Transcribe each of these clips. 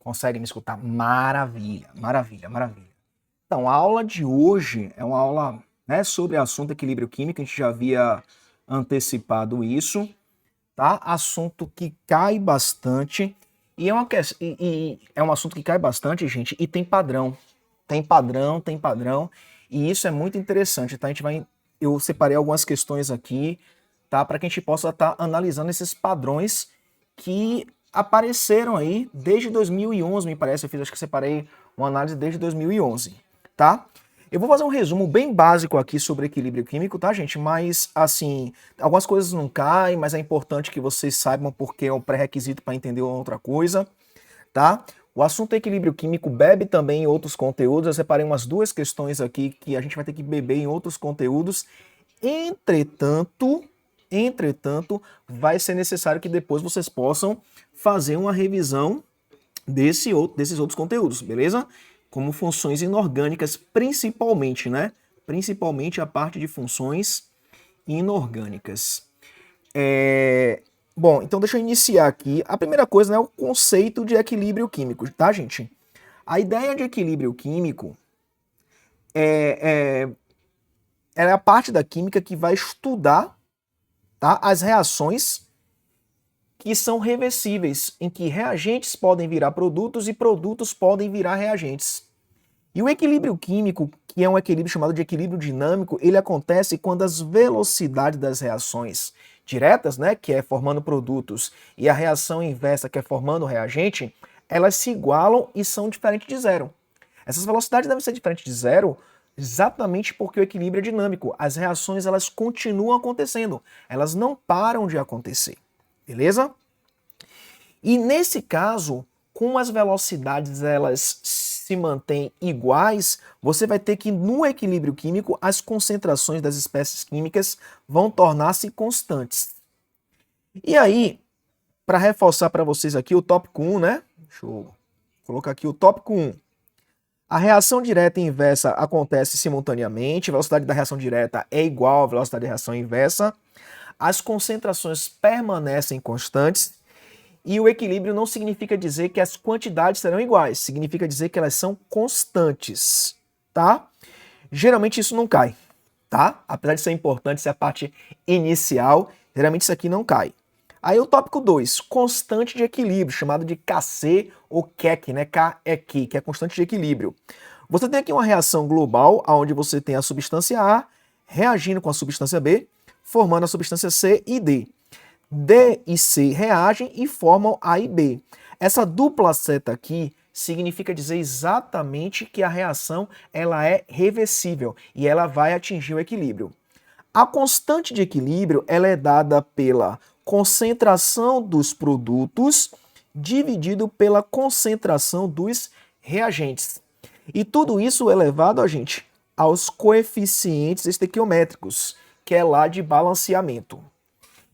Consegue me escutar? Maravilha, maravilha, maravilha. Então, a aula de hoje é uma aula, né, sobre assunto equilíbrio químico, a gente já havia antecipado isso, tá? Assunto que cai bastante, e é um assunto que cai bastante, gente, e tem padrão. Tem padrão, tem padrão, e isso é muito interessante, tá? Eu separei algumas questões aqui, tá? Para que a gente possa estar analisando esses padrões que apareceram aí desde 2011, me parece. Acho que separei uma análise desde 2011, tá? Eu vou fazer um resumo bem básico aqui sobre equilíbrio químico, tá, gente? Mas, assim, algumas coisas não caem, mas é importante que vocês saibam porque é um pré-requisito para entender outra coisa, tá? O assunto equilíbrio químico bebe também em outros conteúdos. Eu separei umas duas questões aqui que a gente vai ter que beber em outros conteúdos. Entretanto, vai ser necessário que depois vocês possam fazer uma revisão desses outros conteúdos, beleza? Como funções inorgânicas, principalmente, né? Principalmente a parte de funções inorgânicas. Bom, então deixa eu iniciar aqui. A primeira coisa, né, é o conceito de equilíbrio químico, tá, gente? A ideia de equilíbrio químico ela é a parte da química que vai estudar, tá, as reações que são reversíveis, em que reagentes podem virar produtos e produtos podem virar reagentes. E o equilíbrio químico, que é um equilíbrio chamado de equilíbrio dinâmico, ele acontece quando as velocidades das reações diretas, né, que é formando produtos, e a reação inversa, que é formando reagente, elas se igualam e são diferentes de zero. Essas velocidades devem ser diferentes de zero exatamente porque o equilíbrio é dinâmico. As reações elas continuam acontecendo, elas não param de acontecer. Beleza? E nesse caso, como as velocidades elas se mantêm iguais, você vai ter que no equilíbrio químico as concentrações das espécies químicas vão tornar-se constantes. E aí, para reforçar para vocês aqui o tópico 1, né? Deixa eu colocar aqui o tópico 1. A reação direta e inversa acontece simultaneamente, a velocidade da reação direta é igual à velocidade da reação inversa. As concentrações permanecem constantes e o equilíbrio não significa dizer que as quantidades serão iguais, significa dizer que elas são constantes, tá? Geralmente isso não cai, tá? Apesar de ser importante, ser a parte inicial, geralmente isso aqui não cai. Aí o tópico 2, constante de equilíbrio, chamado de Kc ou Keq, né? K-E-Q, que é constante de equilíbrio. Você tem aqui uma reação global, onde você tem a substância A reagindo com a substância B, formando a substância C e D. D e C reagem e formam A e B. Essa dupla seta aqui significa dizer exatamente que a reação ela é reversível e ela vai atingir o equilíbrio. A constante de equilíbrio ela é dada pela concentração dos produtos dividido pela concentração dos reagentes. E tudo isso é elevado, gente, aos coeficientes estequiométricos, que é lá de balanceamento.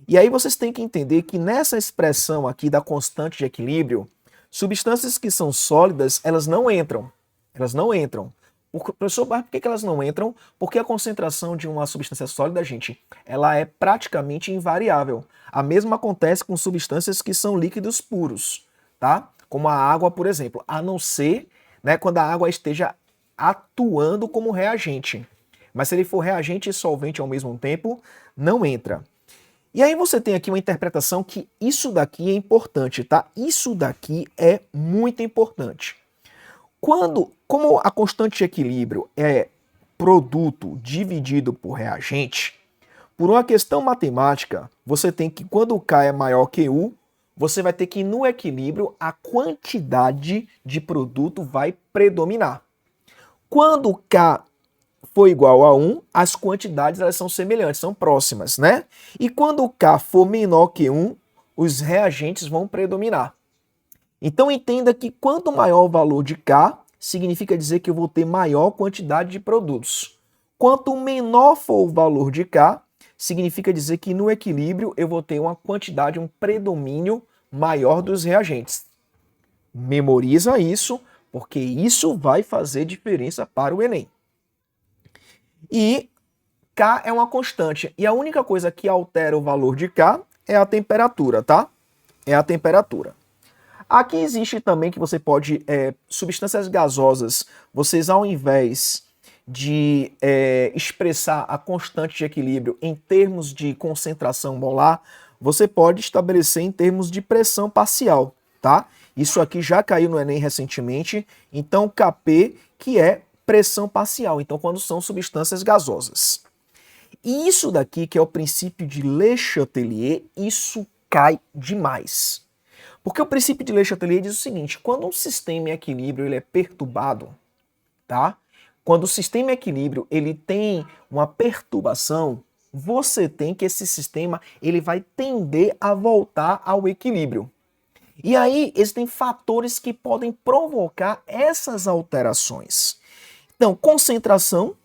E aí vocês têm que entender que nessa expressão aqui da constante de equilíbrio, substâncias que são sólidas, elas não entram. Elas não entram. Professor, mas por que elas não entram? Porque a concentração de uma substância sólida, gente, ela é praticamente invariável. A mesma acontece com substâncias que são líquidos puros, tá? Como a água, por exemplo, a não ser, né, quando a água esteja atuando como reagente. Mas se ele for reagente e solvente ao mesmo tempo, não entra. E aí você tem aqui uma interpretação que isso daqui é importante, tá? Isso daqui é muito importante. Como a constante de equilíbrio é produto dividido por reagente, por uma questão matemática, você tem que, quando K é maior que U, você vai ter que, no equilíbrio, a quantidade de produto vai predominar. Quando K for igual a 1, as quantidades elas são semelhantes, são próximas, né? E quando K for menor que 1, os reagentes vão predominar. Então entenda que quanto maior o valor de K, significa dizer que eu vou ter maior quantidade de produtos. Quanto menor for o valor de K, significa dizer que no equilíbrio eu vou ter uma quantidade, um predomínio maior dos reagentes. Memoriza isso, porque isso vai fazer diferença para o Enem. E K é uma constante. E a única coisa que altera o valor de K é a temperatura, tá? É a temperatura. Aqui existe também que você pode, substâncias gasosas, vocês ao invés de expressar a constante de equilíbrio em termos de concentração molar, você pode estabelecer em termos de pressão parcial, tá? Isso aqui já caiu no Enem recentemente, então Kp, que é pressão parcial, então quando são substâncias gasosas. E isso daqui, que é o princípio de Le Chatelier, isso cai demais. Porque o princípio de Le Chatelier diz o seguinte: quando um sistema em equilíbrio ele é perturbado, tá? Quando o sistema em equilíbrio ele tem uma perturbação, você tem que esse sistema ele vai tender a voltar ao equilíbrio. E aí existem fatores que podem provocar essas alterações. Então, concentração,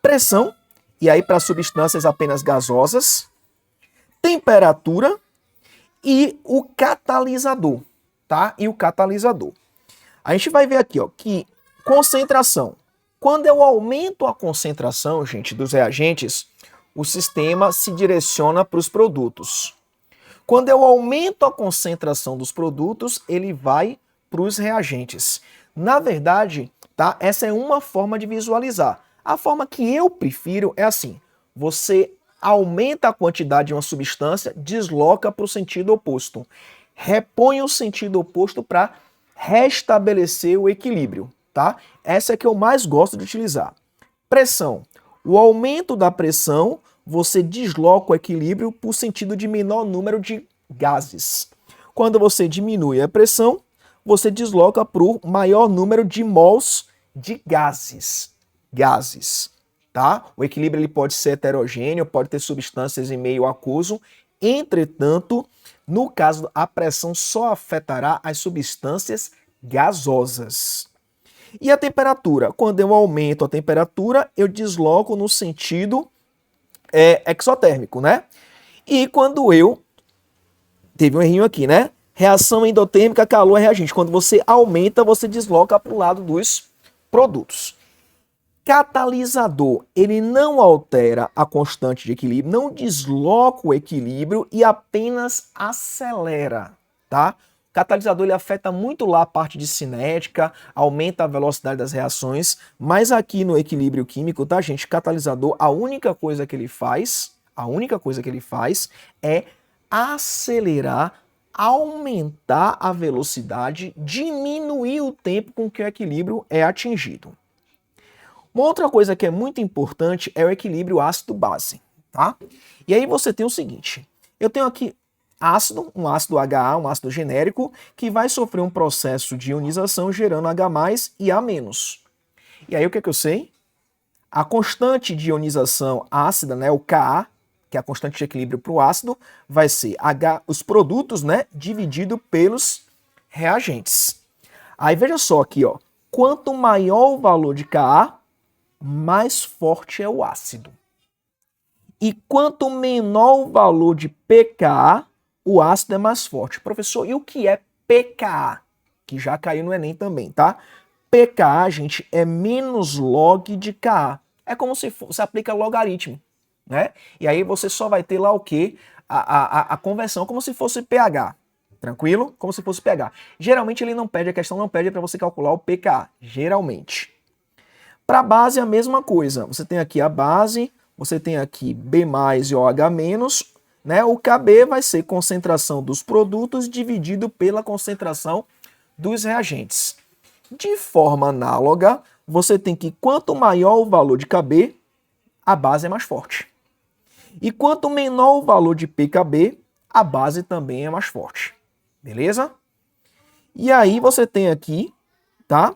pressão, e aí para substâncias apenas gasosas, temperatura e o catalisador, tá? E o catalisador. A gente vai ver aqui, ó, que concentração. Quando eu aumento a concentração, gente, dos reagentes, o sistema se direciona para os produtos. Quando eu aumento a concentração dos produtos, ele vai para os reagentes. Na verdade, tá? Essa é uma forma de visualizar. A forma que eu prefiro é assim: você aumenta a quantidade de uma substância, desloca para o sentido oposto. Repõe o sentido oposto para restabelecer o equilíbrio, tá? Essa é que eu mais gosto de utilizar. Pressão. O aumento da pressão, você desloca o equilíbrio para o sentido de menor número de gases. Quando você diminui a pressão, você desloca para o maior número de mols de gases. Tá? O equilíbrio ele pode ser heterogêneo, pode ter substâncias em meio aquoso. Entretanto, no caso, a pressão só afetará as substâncias gasosas. E a temperatura? Quando eu aumento a temperatura, eu desloco no sentido exotérmico, né? E quando eu... Teve um errinho aqui, né? Reação endotérmica, calor é reagente. Quando você aumenta, você desloca para o lado dos produtos. Catalisador, ele não altera a constante de equilíbrio, não desloca o equilíbrio e apenas acelera, tá? O catalisador ele afeta muito lá a parte de cinética, aumenta a velocidade das reações, mas aqui no equilíbrio químico, tá, gente? Catalisador, a única coisa que ele faz é acelerar, aumentar a velocidade, diminuir o tempo com que o equilíbrio é atingido. Uma outra coisa que é muito importante é o equilíbrio ácido-base, tá? E aí você tem o seguinte: eu tenho aqui ácido, um ácido HA, um ácido genérico, que vai sofrer um processo de ionização gerando H+ e A-. E aí o que é que eu sei? A constante de ionização ácida, né, o Ka, que é a constante de equilíbrio para o ácido, vai ser os produtos, né, dividido pelos reagentes. Aí veja só aqui, ó, quanto maior o valor de Ka, mais forte é o ácido. E quanto menor o valor de pKa, o ácido é mais forte. Professor, e o que é pKa? Que já caiu no Enem também, tá? pKa, gente, é menos log de Ka. É como se você aplica logaritmo, né? E aí você só vai ter lá o quê? A conversão como se fosse pH. Tranquilo? Como se fosse pH. Geralmente ele não pede, a questão não pede para você calcular o pKa. Geralmente. Para a base é a mesma coisa. Você tem aqui a base, você tem aqui B+ e OH-, né? O Kb vai ser concentração dos produtos dividido pela concentração dos reagentes. De forma análoga, você tem que quanto maior o valor de Kb, a base é mais forte. E quanto menor o valor de pKb, a base também é mais forte. Beleza? E aí você tem aqui, tá?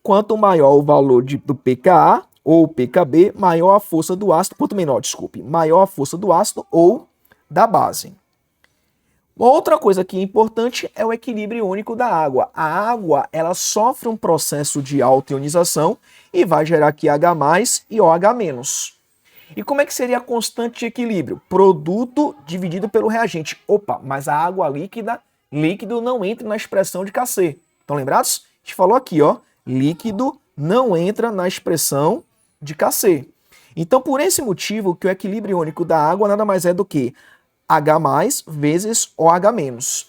Quanto maior o valor do pKa ou pKb, maior a força do ácido, quanto menor, desculpe, maior a força do ácido ou da base. Outra coisa que é importante é o equilíbrio iônico da água. A água, ela sofre um processo de autoionização e vai gerar aqui H+ e OH-. E como é que seria a constante de equilíbrio? Produto dividido pelo reagente. Opa, mas a água líquido não entra na expressão de Kc. Estão lembrados? A gente falou aqui, ó. Líquido não entra na expressão de Kc. Então, por esse motivo, que o equilíbrio iônico da água nada mais é do que H+ vezes OH-.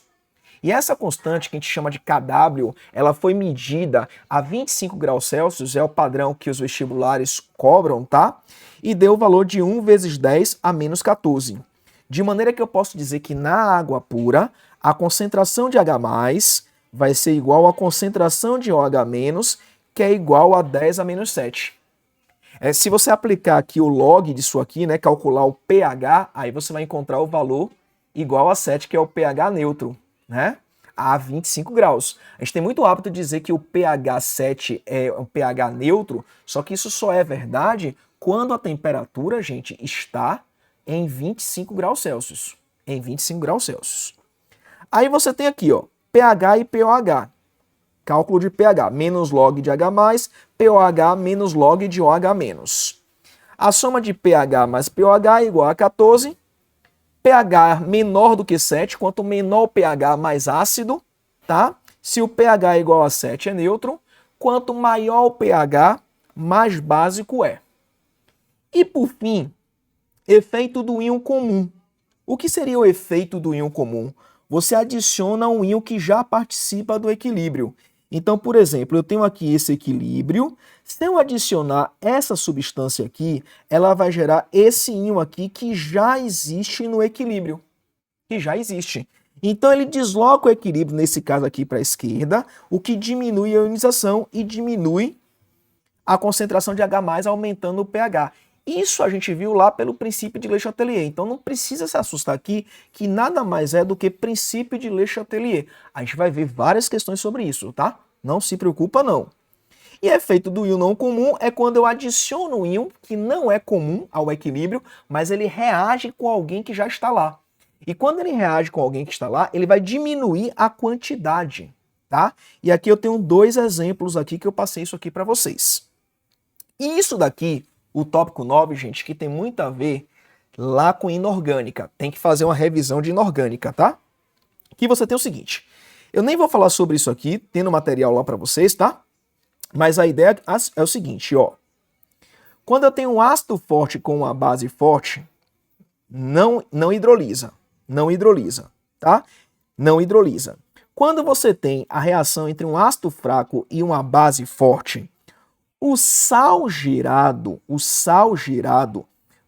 E essa constante, que a gente chama de Kw, ela foi medida a 25 graus Celsius, é o padrão que os vestibulares cobram, tá? E deu o valor de 1 vezes 10 a menos 14. De maneira que eu posso dizer que na água pura, a concentração de H+, vai ser igual à concentração de OH-, que é igual a 10 a menos 7. Se você aplicar aqui o log disso aqui, né, calcular o pH, aí você vai encontrar o valor igual a 7, que é o pH neutro, né, a 25 graus. A gente tem muito hábito de dizer que o pH 7 é um pH neutro, só que isso só é verdade quando a temperatura, gente, está em 25 graus Celsius. Em 25 graus Celsius. Aí você tem aqui, ó, pH e pOH. Cálculo de pH, menos log de H+, pOH menos log de OH-. A soma de pH mais pOH é igual a 14. pH menor do que 7, quanto menor o pH, mais ácido, tá? Se o pH é igual a 7, é neutro. Quanto maior o pH, mais básico é. E por fim, efeito do íon comum. O que seria o efeito do íon comum? Você adiciona um íon que já participa do equilíbrio. Então, por exemplo, eu tenho aqui esse equilíbrio. Se eu adicionar essa substância aqui, ela vai gerar esse íon aqui que já existe no equilíbrio. Que já existe. Então, ele desloca o equilíbrio, nesse caso aqui, para a esquerda, o que diminui a ionização e diminui a concentração de H+, aumentando o pH. Isso a gente viu lá pelo princípio de Le Chatelier. Então não precisa se assustar aqui, que nada mais é do que princípio de Le Chatelier. A gente vai ver várias questões sobre isso, tá? Não se preocupa, não. E efeito do íon não comum é quando eu adiciono um íon que não é comum ao equilíbrio, mas ele reage com alguém que já está lá. E quando ele reage com alguém que está lá, ele vai diminuir a quantidade, tá? E aqui eu tenho 2 exemplos aqui que eu passei isso aqui para vocês. E isso daqui, o tópico 9, gente, que tem muito a ver lá com inorgânica. Tem que fazer uma revisão de inorgânica, tá? Aqui você tem o seguinte, eu nem vou falar sobre isso aqui, tendo material lá para vocês, tá? Mas a ideia é o seguinte, ó. Quando eu tenho um ácido forte com uma base forte, não hidrolisa. Não hidrolisa, tá? Não hidrolisa. Quando você tem a reação entre um ácido fraco e uma base forte, o sal girado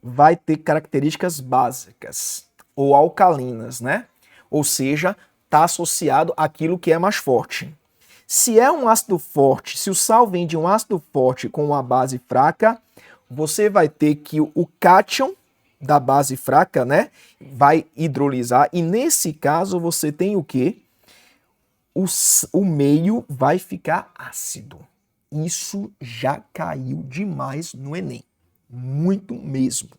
vai ter características básicas ou alcalinas, né? Ou seja, está associado àquilo que é mais forte. Se é um ácido forte, se o sal vem de um ácido forte com uma base fraca, você vai ter que o cátion da base fraca, né, vai hidrolisar, e nesse caso você tem o quê? O meio vai ficar ácido. Isso já caiu demais no Enem. Muito mesmo,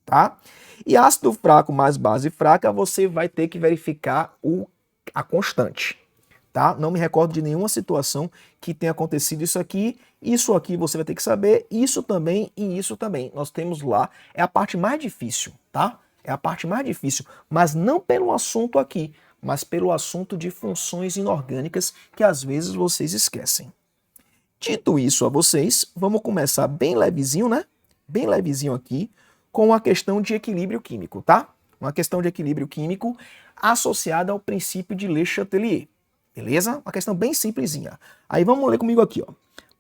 tá? E ácido fraco mais base fraca, você vai ter que verificar a constante, tá? Não me recordo de nenhuma situação que tenha acontecido isso aqui você vai ter que saber, isso também e isso também. Nós temos lá, é a parte mais difícil, tá? É a parte mais difícil, mas não pelo assunto aqui, mas pelo assunto de funções inorgânicas que às vezes vocês esquecem. Dito isso a vocês, vamos começar bem levezinho, né? Bem levezinho aqui, com a questão de equilíbrio químico, tá? Uma questão de equilíbrio químico associada ao princípio de Le Chatelier, beleza? Uma questão bem simplesinha. Aí vamos ler comigo aqui, ó.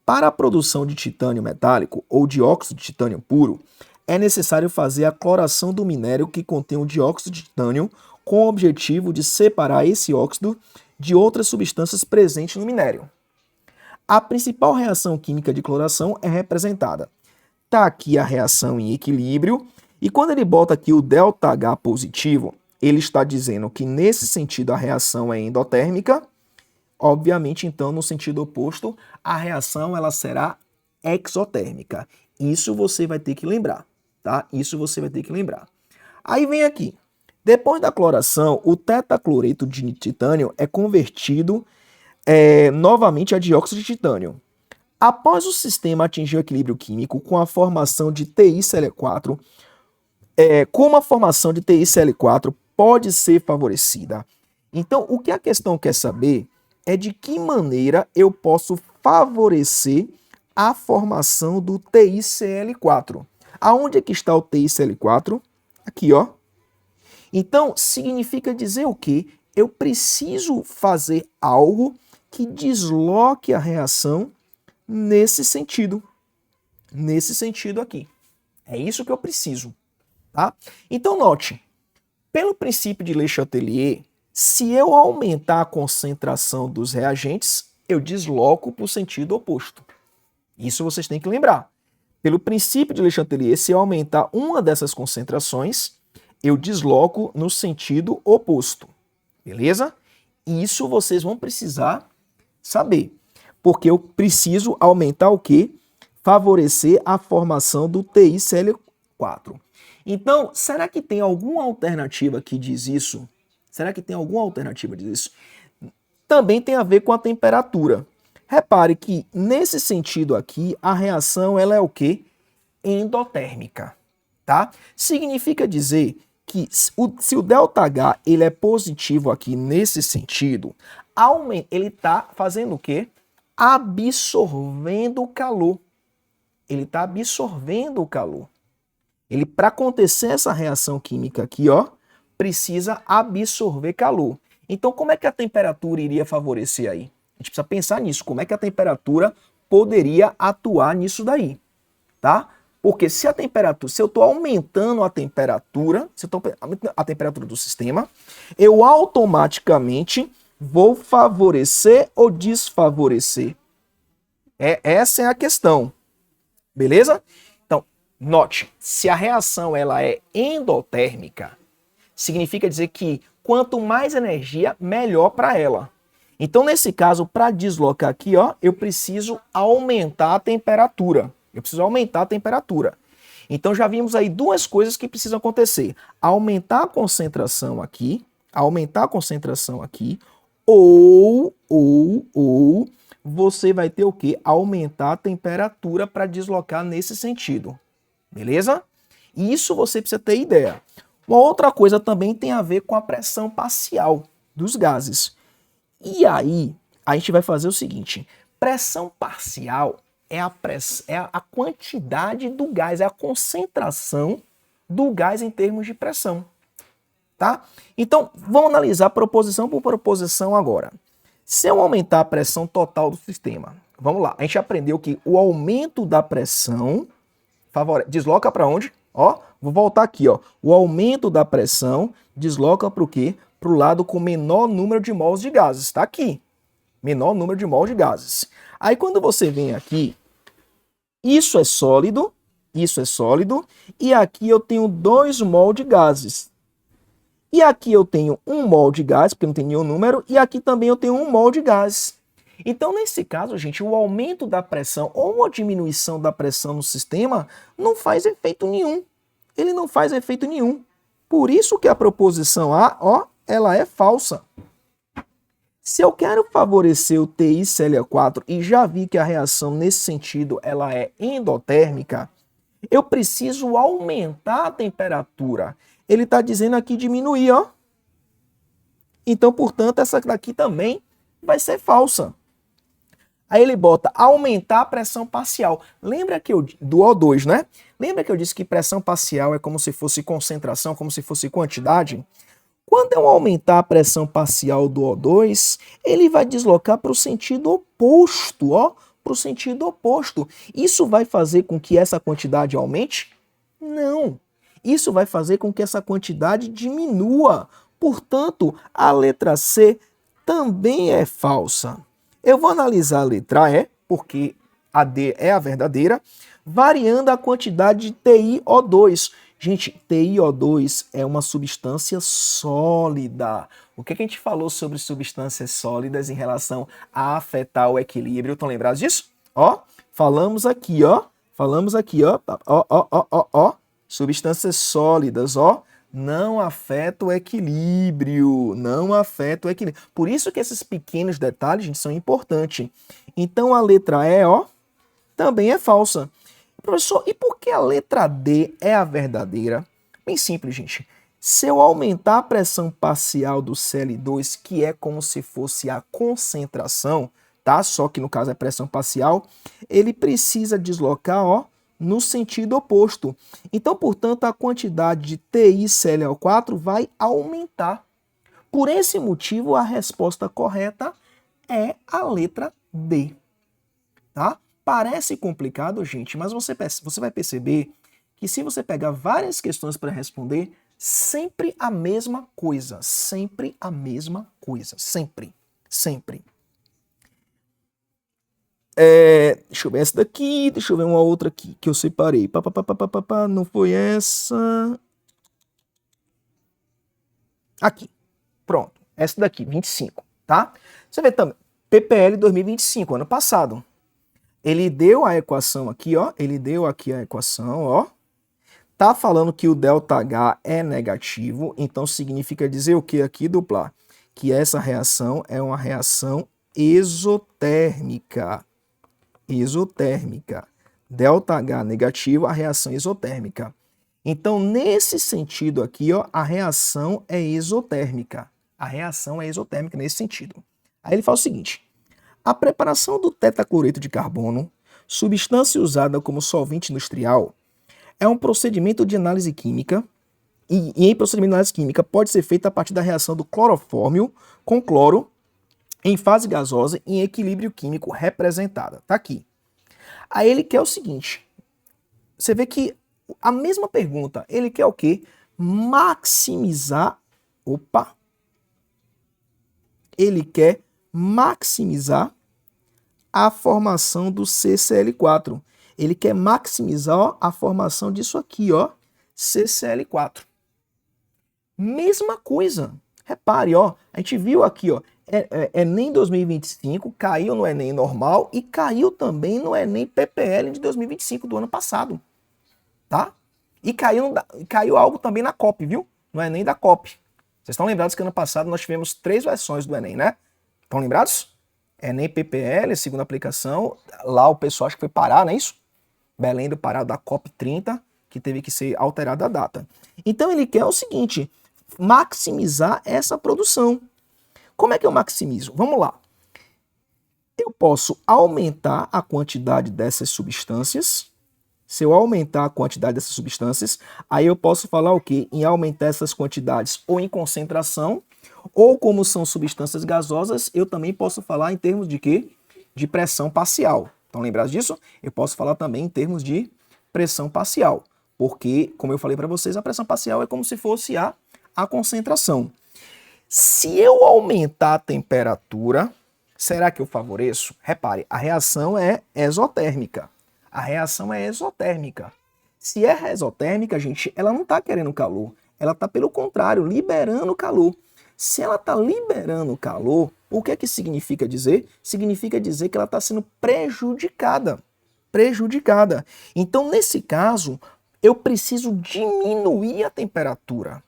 Para a produção de titânio metálico ou dióxido de titânio puro, é necessário fazer a cloração do minério que contém o dióxido de titânio com o objetivo de separar esse óxido de outras substâncias presentes no minério. A principal reação química de cloração é representada. Tá aqui a reação em equilíbrio, e quando ele bota aqui o ΔH positivo, ele está dizendo que nesse sentido a reação é endotérmica. Obviamente, então, no sentido oposto, a reação ela será exotérmica. Isso você vai ter que lembrar, tá? Isso você vai ter que lembrar. Aí vem aqui. Depois da cloração, o tetacloreto de titânio é convertido novamente a dióxido de titânio. Após o sistema atingir o equilíbrio químico com a formação de TiCl4, como a formação de TiCl4 pode ser favorecida? Então, o que a questão quer saber é de que maneira eu posso favorecer a formação do TiCl4. Aonde é que está o TiCl4? Aqui, ó. Então, significa dizer o quê? eu preciso fazer algo que desloque a reação nesse sentido aqui. É isso que eu preciso, tá? Então note, pelo princípio de Le Chatelier, se eu aumentar a concentração dos reagentes, eu desloco para o sentido oposto. Isso vocês têm que lembrar. Pelo princípio de Le Chatelier, se eu aumentar uma dessas concentrações, eu desloco no sentido oposto. Beleza? Isso vocês vão precisar saber. Porque eu preciso aumentar o quê? Favorecer a formação do TiCl4. Então, será que tem alguma alternativa que diz isso? Será que tem alguma alternativa que diz isso? Também tem a ver com a temperatura. Repare que, nesse sentido aqui, a reação ela é o quê? Endotérmica. Tá? Significa dizer que se o ΔH ele é positivo aqui nesse sentido, ele está fazendo o quê? Absorvendo o calor. Ele está absorvendo o calor. Ele, para acontecer essa reação química aqui, ó, precisa absorver calor. Então, como é que a temperatura iria favorecer aí? A gente precisa pensar nisso. Como é que a temperatura poderia atuar nisso daí, tá? Porque se eu estou aumentando a temperatura, se eu estou aumentando a temperatura do sistema, eu automaticamente vou favorecer ou desfavorecer. Essa é a questão. Beleza? Então, note, se a reação ela é endotérmica, significa dizer que quanto mais energia, melhor para ela. Então, nesse caso, para deslocar aqui, ó, eu preciso aumentar a temperatura. Então, já vimos aí duas coisas que precisam acontecer. Aumentar a concentração aqui, ou você vai ter o quê? Aumentar a temperatura para deslocar nesse sentido. Beleza? Isso você precisa ter ideia. Uma outra coisa também tem a ver com a pressão parcial dos gases. E aí, a gente vai fazer o seguinte. Pressão parcial é a quantidade do gás, é a concentração do gás em termos de pressão. Tá? Então, vamos analisar proposição por proposição agora. Se eu aumentar a pressão total do sistema, vamos lá, a gente aprendeu que o aumento da pressão desloca para onde? Ó, vou voltar aqui, ó. O aumento da pressão desloca para o quê? Para o lado com menor número de mols de gases. Está aqui. Menor número de mols de gases. Aí quando você vem aqui, isso é sólido, e aqui eu tenho 2 mol de gases. E aqui eu tenho 1 mol de gás, porque não tem nenhum número, e aqui também eu tenho 1 mol de gás. Então, nesse caso, gente, o aumento da pressão ou uma diminuição da pressão no sistema não faz efeito nenhum. Ele não faz efeito nenhum. Por isso que a proposição A, ó, ela é falsa. Se eu quero favorecer o TiCl4 e já vi que a reação nesse sentido ela é endotérmica, eu preciso aumentar a temperatura. Ele está dizendo aqui diminuir, ó. Então, portanto, essa daqui também vai ser falsa. Aí ele bota aumentar a pressão parcial. Lembra que do O2, né? Lembra que eu disse que pressão parcial é como se fosse concentração, como se fosse quantidade? Quando eu aumentar a pressão parcial do O2, ele vai deslocar para o sentido oposto, ó. Para o sentido oposto. Isso vai fazer com que essa quantidade aumente? Não. Isso vai fazer com que essa quantidade diminua. Portanto, a letra C também é falsa. Eu vou analisar a letra E, porque a D é a verdadeira, variando a quantidade de TiO2. Gente, TiO2 é uma substância sólida. O que a gente falou sobre substâncias sólidas em relação a afetar o equilíbrio? Estão lembrados disso? Ó, falamos aqui, ó. Ó. Substâncias sólidas, ó, não afeta o equilíbrio, Por isso que esses pequenos detalhes, gente, são importantes. Então, a letra E, ó, também é falsa. Professor, e por que a letra D é a verdadeira? Bem simples, gente. Se eu aumentar a pressão parcial do Cl2, que é como se fosse a concentração, tá? Só que no caso é pressão parcial, ele precisa deslocar, ó, no sentido oposto. Então, portanto, a quantidade de TiCl4 vai aumentar. Por esse motivo, a resposta correta é a letra D. Tá? Parece complicado, gente, mas você vai perceber que se você pegar várias questões para responder, sempre a mesma coisa. Sempre a mesma coisa. Sempre. Sempre. Deixa eu ver essa daqui, deixa eu ver uma outra aqui que eu separei. Não foi essa. Aqui. Pronto. Essa daqui, 25, tá? Você vê também, PPL 2025, ano passado. Ele deu a equação aqui, ó. Ele deu aqui a equação, ó. Tá falando que o ΔH é negativo, então significa dizer o que aqui, dupla? Que essa reação é uma reação exotérmica. Exotérmica. ΔH negativo, a reação exotérmica. Então, nesse sentido aqui, ó, a reação é exotérmica. A reação é exotérmica nesse sentido. Aí ele fala o seguinte: a preparação do tetacloreto de carbono, substância usada como solvente industrial, é um procedimento de análise química e em procedimento de análise química pode ser feito a partir da reação do clorofórmio com cloro em fase gasosa em equilíbrio químico representada. Tá aqui. Aí ele quer o seguinte, você vê que a mesma pergunta, ele quer o quê? Maximizar, ele quer maximizar a formação do CCl4. Ele quer maximizar, ó, a formação disso aqui, ó, CCl4. Mesma coisa. Repare, ó, a gente viu aqui, ó, Enem 2025 caiu no Enem normal e caiu também no Enem PPL de 2025 do ano passado, tá? E caiu algo também na COP, viu? No Enem da COP. Vocês estão lembrados que ano passado nós tivemos 3 versões do Enem, né? Estão lembrados? Enem PPL, segunda aplicação, lá o pessoal acho que foi parar, não é isso? Belém do Pará, da COP 30, que teve que ser alterada a data. Então ele quer o seguinte, maximizar essa produção. Como é que eu maximizo? Vamos lá. Eu posso aumentar a quantidade dessas substâncias. Se eu aumentar a quantidade dessas substâncias, aí eu posso falar o quê? Em aumentar essas quantidades ou em concentração, ou como são substâncias gasosas, eu também posso falar em termos de quê? De pressão parcial. Estão lembrados disso? Eu posso falar também em termos de pressão parcial, porque, como eu falei para vocês, a pressão parcial é como se fosse a concentração. Se eu aumentar a temperatura, será que eu favoreço? Repare, a reação é exotérmica. A reação é exotérmica. Se é exotérmica, gente, ela não está querendo calor. Ela está, pelo contrário, liberando calor. Se ela está liberando calor, o que é que significa dizer? Significa dizer que ela está sendo prejudicada. Prejudicada. Então, nesse caso, eu preciso diminuir a temperatura.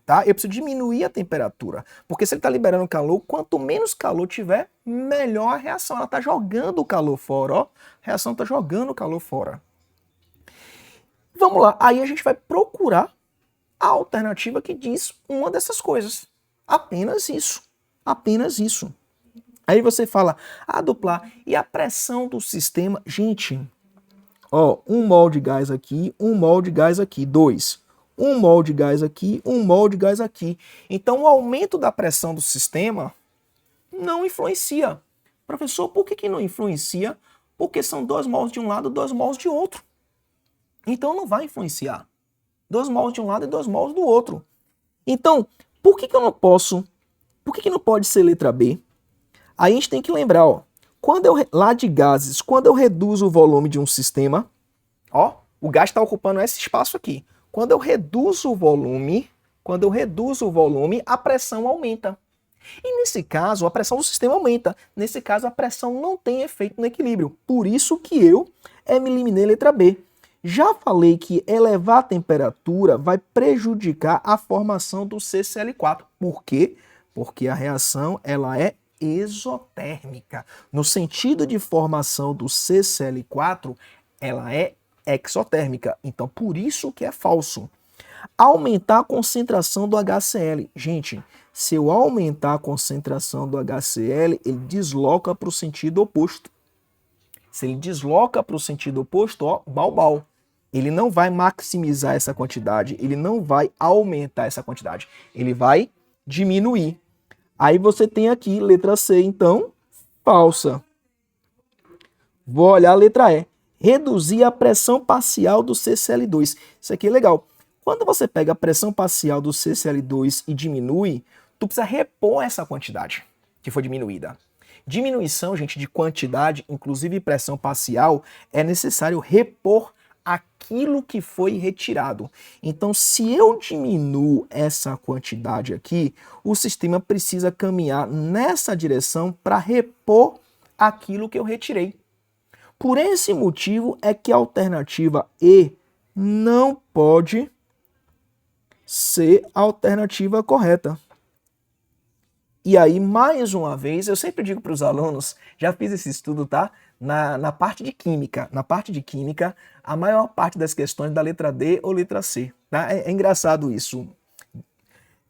Tá? Eu preciso diminuir a temperatura, porque se ele está liberando calor, quanto menos calor tiver, melhor a reação. Ela está jogando o calor fora, ó. A reação está jogando o calor fora. Vamos lá, aí a gente vai procurar a alternativa que diz uma dessas coisas. Apenas isso. Apenas isso. Aí você fala, dupla, e a pressão do sistema? Gente, ó, 1 mol de gás aqui, 1 mol de gás aqui, 2. 1 mol de gás aqui, 1 mol de gás aqui. Então, o aumento da pressão do sistema não influencia. Professor, por que não influencia? Porque são 2 mols de um lado, 2 mols de outro. Então, não vai influenciar. 2 mols de um lado e 2 mols do outro. Então, por que eu não posso? Por que não pode ser letra B? Aí a gente tem que lembrar, ó, lá de gases, quando eu reduzo o volume de um sistema, ó, o gás está ocupando esse espaço aqui. Quando eu reduzo o volume, a pressão aumenta. E nesse caso, a pressão do sistema aumenta. Nesse caso, a pressão não tem efeito no equilíbrio. Por isso que eu me eliminei letra B. Já falei que elevar a temperatura vai prejudicar a formação do CCl4. Por quê? Porque a reação ela é exotérmica. No sentido de formação do CCl4, ela é exotérmica. Então, por isso que é falso. Aumentar a concentração do HCl. Gente, se eu aumentar a concentração do HCl, ele desloca para o sentido oposto. Se ele desloca para o sentido oposto, ó, bal. Ele não vai maximizar essa quantidade, ele não vai aumentar essa quantidade, ele vai diminuir. Aí você tem aqui, letra C, então, falsa. Vou olhar a letra E. Reduzir a pressão parcial do CCl2. Isso aqui é legal. Quando você pega a pressão parcial do CCl2 e diminui, tu precisa repor essa quantidade que foi diminuída. Diminuição, gente, de quantidade, inclusive pressão parcial, é necessário repor aquilo que foi retirado. Então, se eu diminuo essa quantidade aqui, o sistema precisa caminhar nessa direção para repor aquilo que eu retirei. Por esse motivo é que a alternativa E não pode ser a alternativa correta. E aí, mais uma vez, eu sempre digo para os alunos, já fiz esse estudo, tá? Na parte de química. Na parte de química, a maior parte das questões da letra D ou letra C. Tá? É engraçado isso.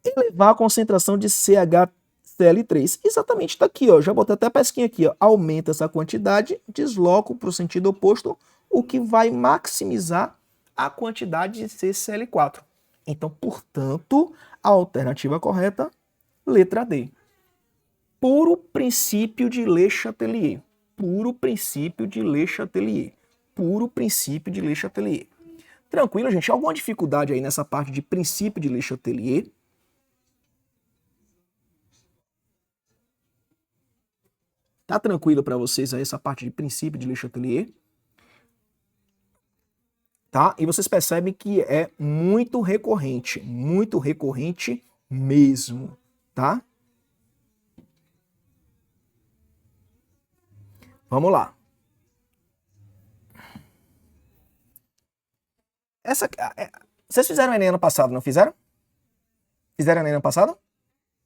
Elevar a concentração de CHCl3. Exatamente, está aqui, ó. Já botei até a pesquinha aqui, ó. Aumenta essa quantidade, desloco para o sentido oposto, o que vai maximizar a quantidade de CCl4. Então, portanto, a alternativa correta, letra D. Puro princípio de Le Chatelier. Puro princípio de Le Chatelier. Puro princípio de Le Chatelier. Tranquilo, gente? Alguma dificuldade aí nessa parte de princípio de Le Chatelier? Tá tranquilo para vocês aí essa parte de princípio de Le Chatelier? Tá? E vocês percebem que é muito recorrente mesmo, tá? Vamos lá. Vocês fizeram Enem ano passado, não fizeram? Fizeram Enem ano passado?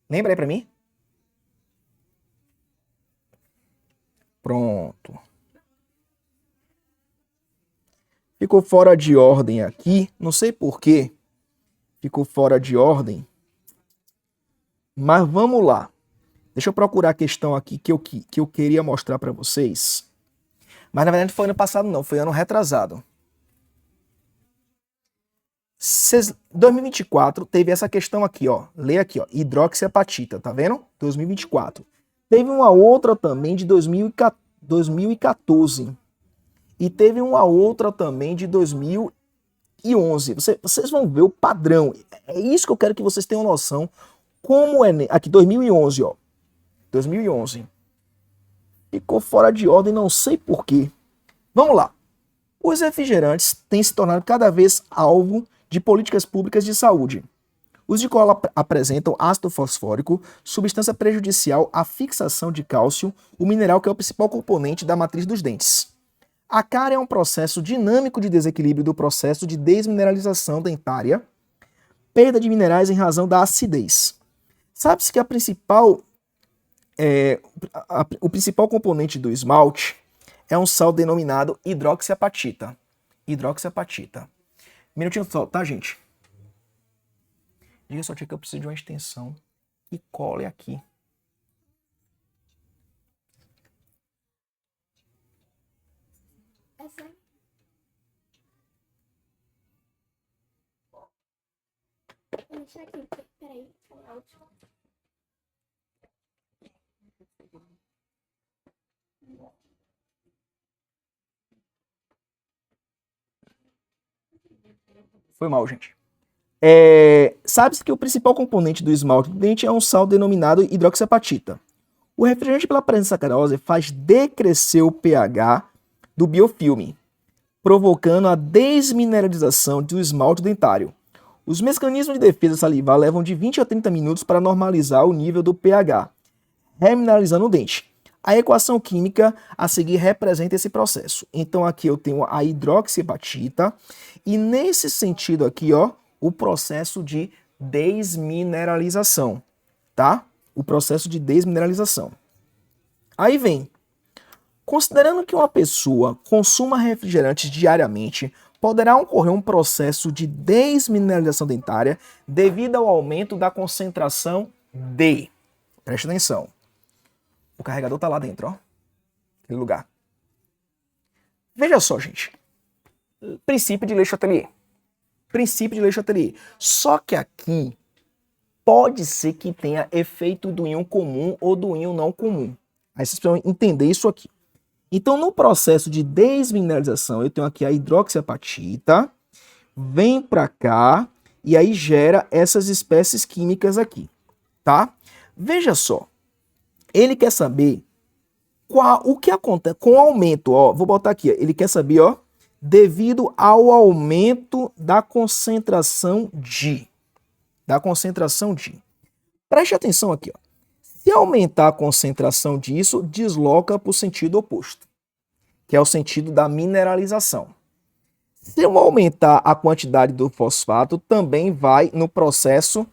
Lembra aí pra mim? Pronto. Ficou fora de ordem aqui, não sei por quê. Ficou fora de ordem. Mas vamos lá. Deixa eu procurar a questão aqui que eu queria mostrar para vocês. Mas na verdade não foi ano passado não, foi ano retrasado. 2024 teve essa questão aqui, ó. Lê aqui, ó. Hidroxiapatita, tá vendo? 2024. Teve uma outra também de 2014. E teve uma outra também de 2011. Vocês vão ver o padrão. É isso que eu quero que vocês tenham noção. Como é... Aqui, 2011, ó. 2011. Ficou fora de ordem, não sei porquê. Vamos lá. Os refrigerantes têm se tornado cada vez alvo de políticas públicas de saúde. Os de cola apresentam ácido fosfórico, substância prejudicial à fixação de cálcio, o mineral que é o principal componente da matriz dos dentes. A cárie é um processo dinâmico de desequilíbrio do processo de desmineralização dentária, perda de minerais em razão da acidez. Sabe-se que o principal componente do esmalte é um sal denominado hidroxiapatita. Hidroxiapatita. Minutinho só, tá, gente? Diga só, tia, que eu preciso de uma extensão que cole aqui. Vou deixar aqui, peraí. Foi mal, gente. Sabe-se que o principal componente do esmalte do dente é um sal denominado hidroxiapatita. O refrigerante pela presença de sacarose faz decrescer o pH do biofilme, provocando a desmineralização do esmalte dentário. Os mecanismos de defesa salivar levam de 20 a 30 minutos para normalizar o nível do pH, remineralizando o dente. A equação química a seguir representa esse processo. Então aqui eu tenho a hidroxiapatita e nesse sentido aqui, ó, o processo de desmineralização, tá? O processo de desmineralização. Aí vem, considerando que uma pessoa consuma refrigerantes diariamente, poderá ocorrer um processo de desmineralização dentária devido ao aumento da concentração de... Preste atenção. O carregador tá lá dentro, ó. Aquele lugar. Veja só, gente. Princípio de Le Chatelier. Princípio de Le Chatelier. Só que aqui pode ser que tenha efeito do íon comum ou do íon não comum. Aí vocês precisam entender isso aqui. Então, no processo de desmineralização, eu tenho aqui a hidroxiapatita, vem para cá e aí gera essas espécies químicas aqui, tá? Veja só, ele quer saber o que acontece com o aumento, ó, vou botar aqui, ele quer saber, ó, devido ao aumento da concentração de. Preste atenção aqui, ó. Se aumentar a concentração disso, desloca para o sentido oposto, que é o sentido da mineralização. Se eu aumentar a quantidade do fosfato, também vai no processo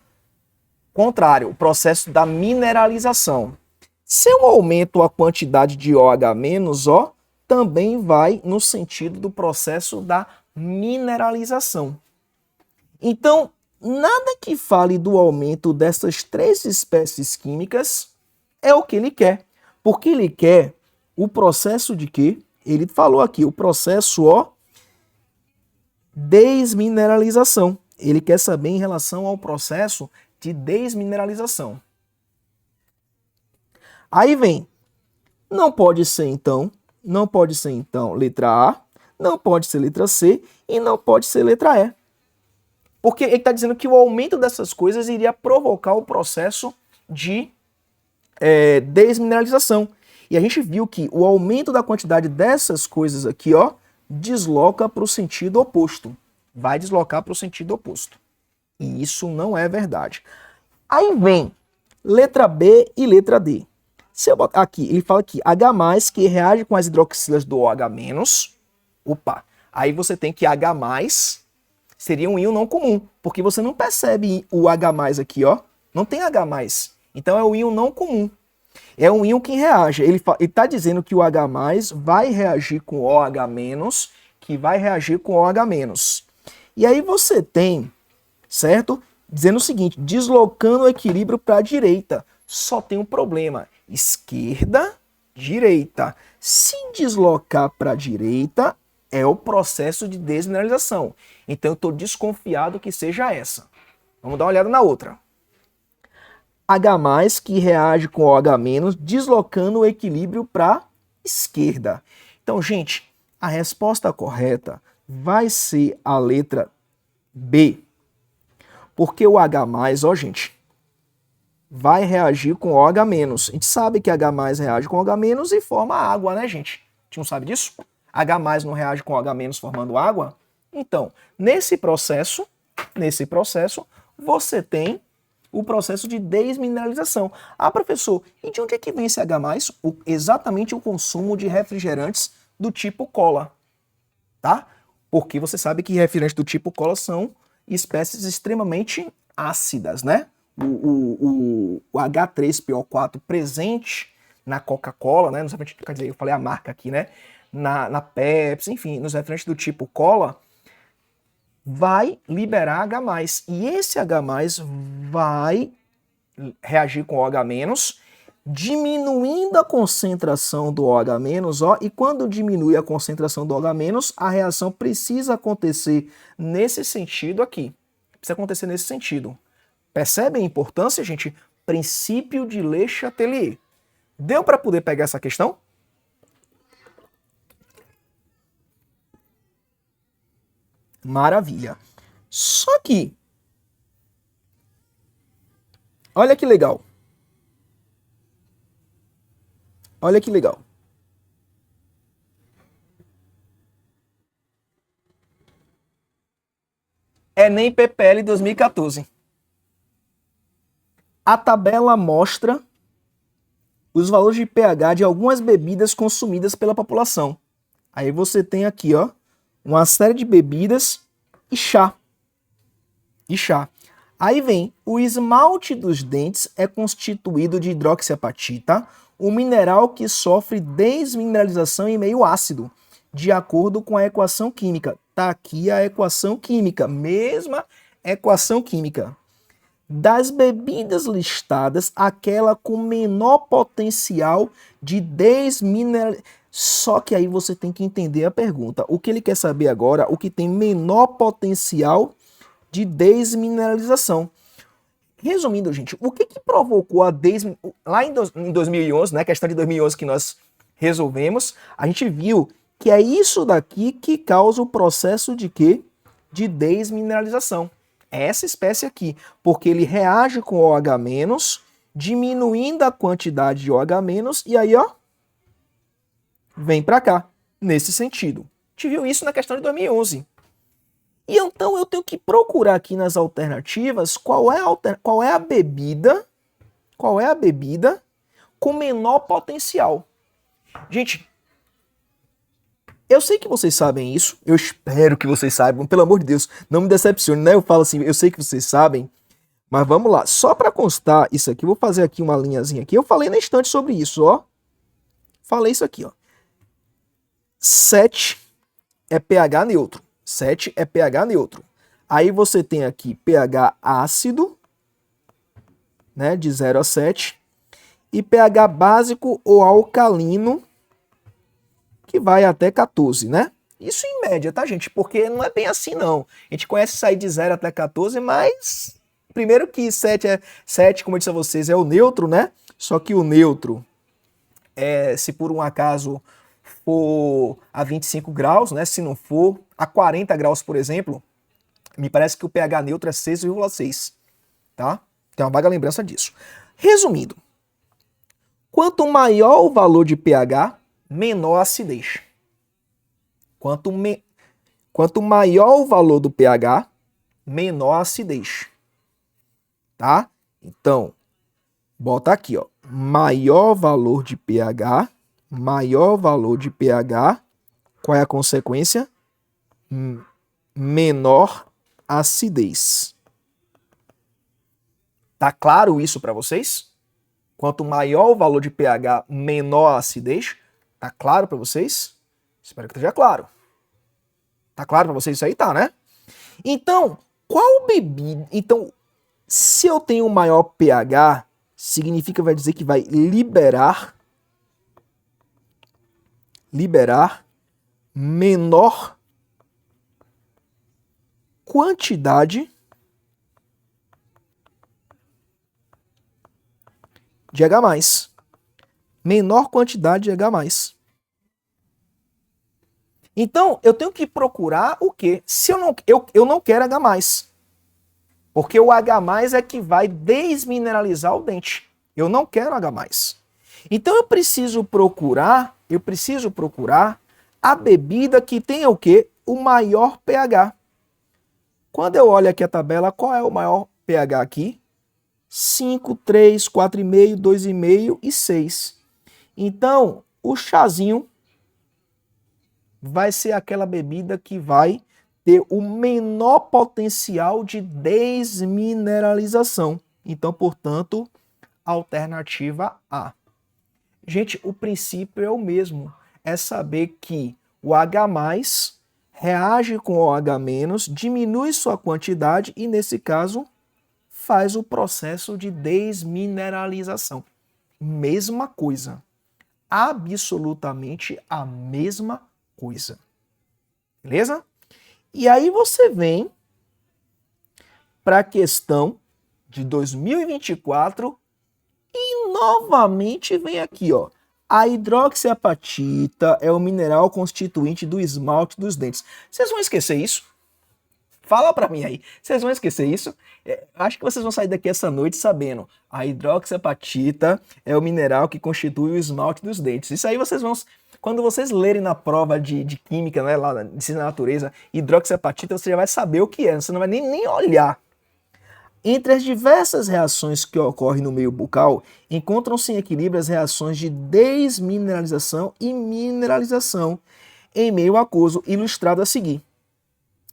contrário, o processo da mineralização. Se eu aumento a quantidade de OH-, ó, também vai no sentido do processo da mineralização. Então, nada que fale do aumento dessas três espécies químicas é o que ele quer. Porque ele quer o processo de quê? Ele falou aqui, o processo, ó, desmineralização. Ele quer saber em relação ao processo de desmineralização. Aí vem, não pode ser então letra A, não pode ser letra C e não pode ser letra E. Porque ele está dizendo que o aumento dessas coisas iria provocar o processo de desmineralização. E a gente viu que o aumento da quantidade dessas coisas aqui, ó, desloca para o sentido oposto. Vai deslocar para o sentido oposto. E isso não é verdade. Aí vem letra B e letra D. Se eu botar aqui, ele fala aqui, H+, que reage com as hidroxilas do OH-. Opa, aí você tem que H+, seria um íon não comum, porque você não percebe o H+ aqui, ó. Não tem H+. Então é o íon não comum. É um íon que reage. Ele está dizendo que o H+ vai reagir com OH-, que vai reagir com OH-. E aí você tem, certo? Dizendo o seguinte, deslocando o equilíbrio para a direita. Só tem um problema. Esquerda, direita. Se deslocar para a direita, é o processo de desmineralização. Então eu estou desconfiado que seja essa. Vamos dar uma olhada na outra. H+, que reage com OH-, deslocando o equilíbrio para a esquerda. Então, gente, a resposta correta vai ser a letra B. Porque o H+, ó, gente, vai reagir com OH-. A gente sabe que H+ reage com OH- e forma água, né, gente? A gente não sabe disso? H+ não reage com OH- formando água? Então, nesse processo, você tem o processo de desmineralização. Ah, professor, e de onde é que vem esse H+? Exatamente o consumo de refrigerantes do tipo cola, tá? Porque você sabe que refrigerantes do tipo cola são espécies extremamente ácidas, né? O H3PO4 presente na Coca-Cola, né? Quer dizer, eu falei a marca aqui, né? Na Pepsi, enfim, nos refrigerantes do tipo cola, vai liberar H+. E esse H+, vai reagir com OH-, diminuindo a concentração do OH-, ó, e quando diminui a concentração do OH-, a reação precisa acontecer nesse sentido aqui. Precisa acontecer nesse sentido. Percebem a importância, gente? Princípio de Le Chatelier. Deu para poder pegar essa questão? Maravilha. Só que, olha que legal. Olha que legal. Enem PPL 2014. A tabela mostra os valores de pH de algumas bebidas consumidas pela população. Aí você tem aqui, ó, uma série de bebidas e chá. Aí vem, o esmalte dos dentes é constituído de hidroxiapatita, um mineral que sofre desmineralização em meio ácido, de acordo com a equação química. Tá aqui a equação química, mesma equação química. Das bebidas listadas, aquela com menor potencial de desmineralização. Só que aí você tem que entender a pergunta. O que ele quer saber agora, o que tem menor potencial de desmineralização. Resumindo, gente, o que provocou a lá em 2011, né, questão de 2011 que nós resolvemos, a gente viu que é isso daqui que causa o processo de quê? De desmineralização. É essa espécie aqui, porque ele reage com OH-, diminuindo a quantidade de OH-, e aí, ó, vem para cá, nesse sentido. A gente viu isso na questão de 2011. E então eu tenho que procurar aqui nas alternativas qual é a bebida com menor potencial. Gente, eu sei que vocês sabem isso, eu espero que vocês saibam, pelo amor de Deus, não me decepcione, né? Eu falo assim, eu sei que vocês sabem, mas vamos lá, só para constar isso aqui, vou fazer aqui uma linhazinha aqui, eu falei na estante sobre isso, ó. Falei isso aqui, ó. 7 é pH neutro. 7 é pH neutro. Aí você tem aqui pH ácido, né, de 0 a 7, e pH básico ou alcalino, que vai até 14, né? Isso em média, tá, gente? Porque não é bem assim, não. A gente conhece isso aí de 0 até 14, mas primeiro que 7, como eu disse a vocês, é o neutro, né? Só que o neutro, se por um acaso for a 25 graus, né? Se não for a 40 graus, por exemplo, me parece que o pH neutro é 6,6, tá? Tem uma vaga lembrança disso. Resumindo, quanto maior o valor de pH, menor a acidez. Quanto maior o valor do pH, menor a acidez. Tá? Então, bota aqui, ó. Maior valor de pH, qual é a consequência? Menor acidez. Tá claro isso para vocês? Quanto maior o valor de pH, menor a acidez. Tá claro para vocês? Espero que esteja claro. Tá claro para vocês isso aí? Tá, né? Então, qual bebida... Então, se eu tenho um maior pH, significa, vai dizer que vai liberar menor quantidade de H+. Menor quantidade de H+. Então, eu tenho que procurar o quê? Se eu não quero H+. Porque o H+ é que vai desmineralizar o dente. Eu não quero H+. Então eu preciso procurar a bebida que tenha o quê? O maior pH. Quando eu olho aqui a tabela, qual é o maior pH aqui? 5, 3, 4,5, 2,5 e 6. Então, o chazinho vai ser aquela bebida que vai ter o menor potencial de desmineralização. Então, portanto, alternativa A. Gente, o princípio é o mesmo. É saber que o H+ reage com o OH-, diminui sua quantidade e, nesse caso, faz o processo de desmineralização. Mesma coisa. Absolutamente a mesma coisa. Beleza? E aí você vem para a questão de 2024 e novamente vem aqui, ó. A hidroxiapatita é o mineral constituinte do esmalte dos dentes. Vocês vão esquecer isso? Fala para mim aí. Vocês vão esquecer isso? Acho que vocês vão sair daqui essa noite sabendo. A hidroxiapatita é o mineral que constitui o esmalte dos dentes. Isso aí vocês vão... Quando vocês lerem na prova de química, né, lá de ensino da natureza, hidroxiapatita, você já vai saber o que é, você não vai nem olhar. Entre as diversas reações que ocorrem no meio bucal, encontram-se em equilíbrio as reações de desmineralização e mineralização em meio aquoso, ilustrado a seguir.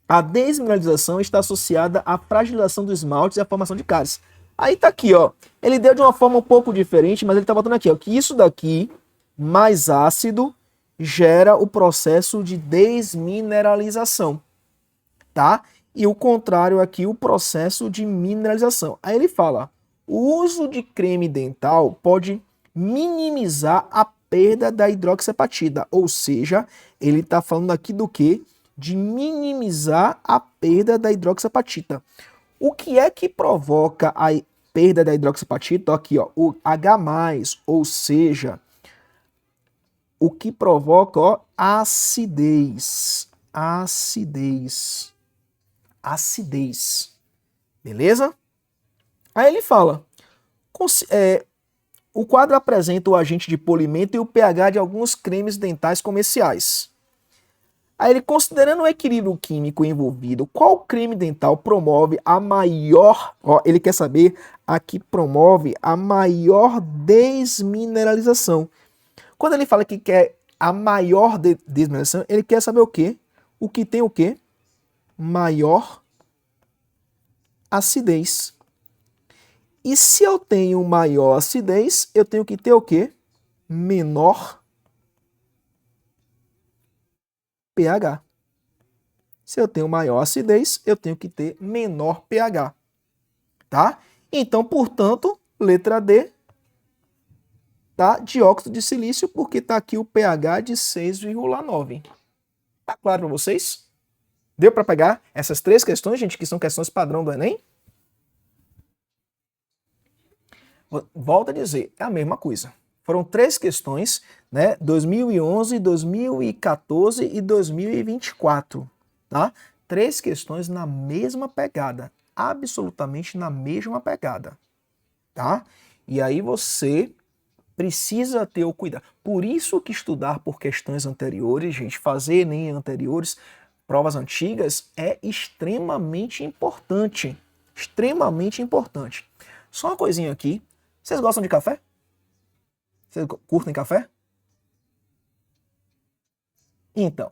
A desmineralização está associada à fragilização dos esmaltes e à formação de cáries. Aí tá aqui, ó. Ele deu de uma forma um pouco diferente, mas ele tá botando aqui, ó, que isso daqui mais ácido gera o processo de desmineralização, tá? E o contrário aqui, o processo de mineralização. Aí ele fala, o uso de creme dental pode minimizar a perda da hidroxiapatita, ou seja, ele está falando aqui do quê? De minimizar a perda da hidroxiapatita. O que é que provoca perda da hidroxiapatita, então aqui, ó, o H+, ou seja, o que provoca, ó, acidez. Beleza? Aí ele fala, o quadro apresenta o agente de polimento e o pH de alguns cremes dentais comerciais. Aí ele, considerando o equilíbrio químico envolvido, qual creme dental promove a maior, ó, ele quer saber aqui, promove a maior desmineralização. Quando ele fala que quer a maior desmineralização, ele quer saber o quê? O que tem o quê? Maior acidez. E se eu tenho maior acidez, eu tenho que ter o quê? Menor pH. Se eu tenho maior acidez, eu tenho que ter menor pH. Tá? Então, portanto, letra D, tá? Dióxido de silício, porque tá aqui o pH de 6,9. Tá claro para vocês? Deu para pegar essas 3 questões, gente, que são questões padrão do Enem? Volto a dizer, é a mesma coisa. Foram 3 questões, né? 2011, 2014 e 2024, tá? 3 questões na mesma pegada, absolutamente na mesma pegada, tá? E aí você precisa ter o cuidado. Por isso que estudar por questões anteriores, gente, fazer Enem anteriores, provas antigas, é extremamente importante. Extremamente importante. Só uma coisinha aqui. Vocês gostam de café? Vocês curtem café? Então,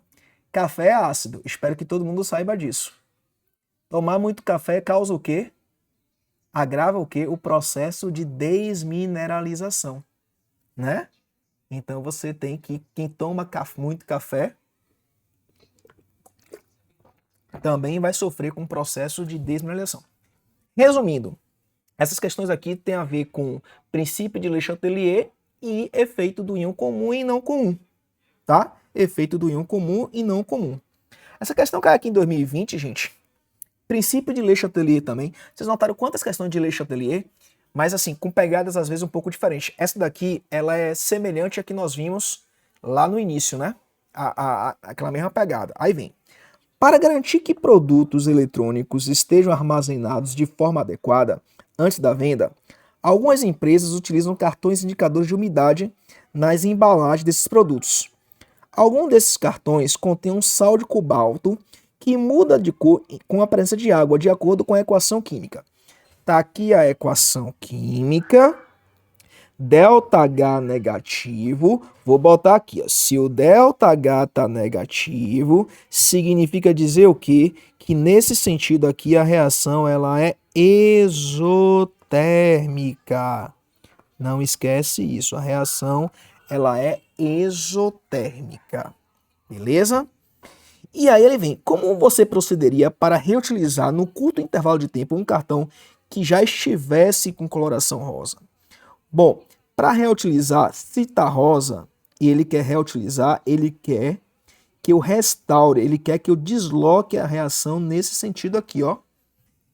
café é ácido. Espero que todo mundo saiba disso. Tomar muito café causa o quê? Agrava o quê? O processo de desmineralização, né? Então você tem que, quem toma muito café, também vai sofrer com o processo de desmineralização. Resumindo, essas questões aqui têm a ver com princípio de Le Chatelier e efeito do íon comum e não comum, tá? Efeito do íon comum e não comum. Essa questão cai aqui em 2020, gente. Princípio de Le Chatelier também. Vocês notaram quantas questões de Le Chatelier? Mas assim, com pegadas às vezes um pouco diferentes. Essa daqui, ela é semelhante à que nós vimos lá no início, né? Aquela mesma pegada. Aí vem. Para garantir que produtos eletrônicos estejam armazenados de forma adequada antes da venda, algumas empresas utilizam cartões indicadores de umidade nas embalagens desses produtos. Alguns desses cartões contêm um sal de cobalto que muda de cor com a presença de água, de acordo com a equação química. Tá aqui a equação química. ΔH negativo, vou botar aqui, ó. Se o ΔH tá negativo, significa dizer o quê? Que nesse sentido aqui a reação ela é exotérmica. Não esquece isso, a reação ela é exotérmica. Beleza? E aí ele vem, como você procederia para reutilizar no curto intervalo de tempo um cartão que já estivesse com coloração rosa? Bom, para reutilizar, se está rosa e ele quer reutilizar, ele quer que eu restaure, ele quer que eu desloque a reação nesse sentido aqui, ó.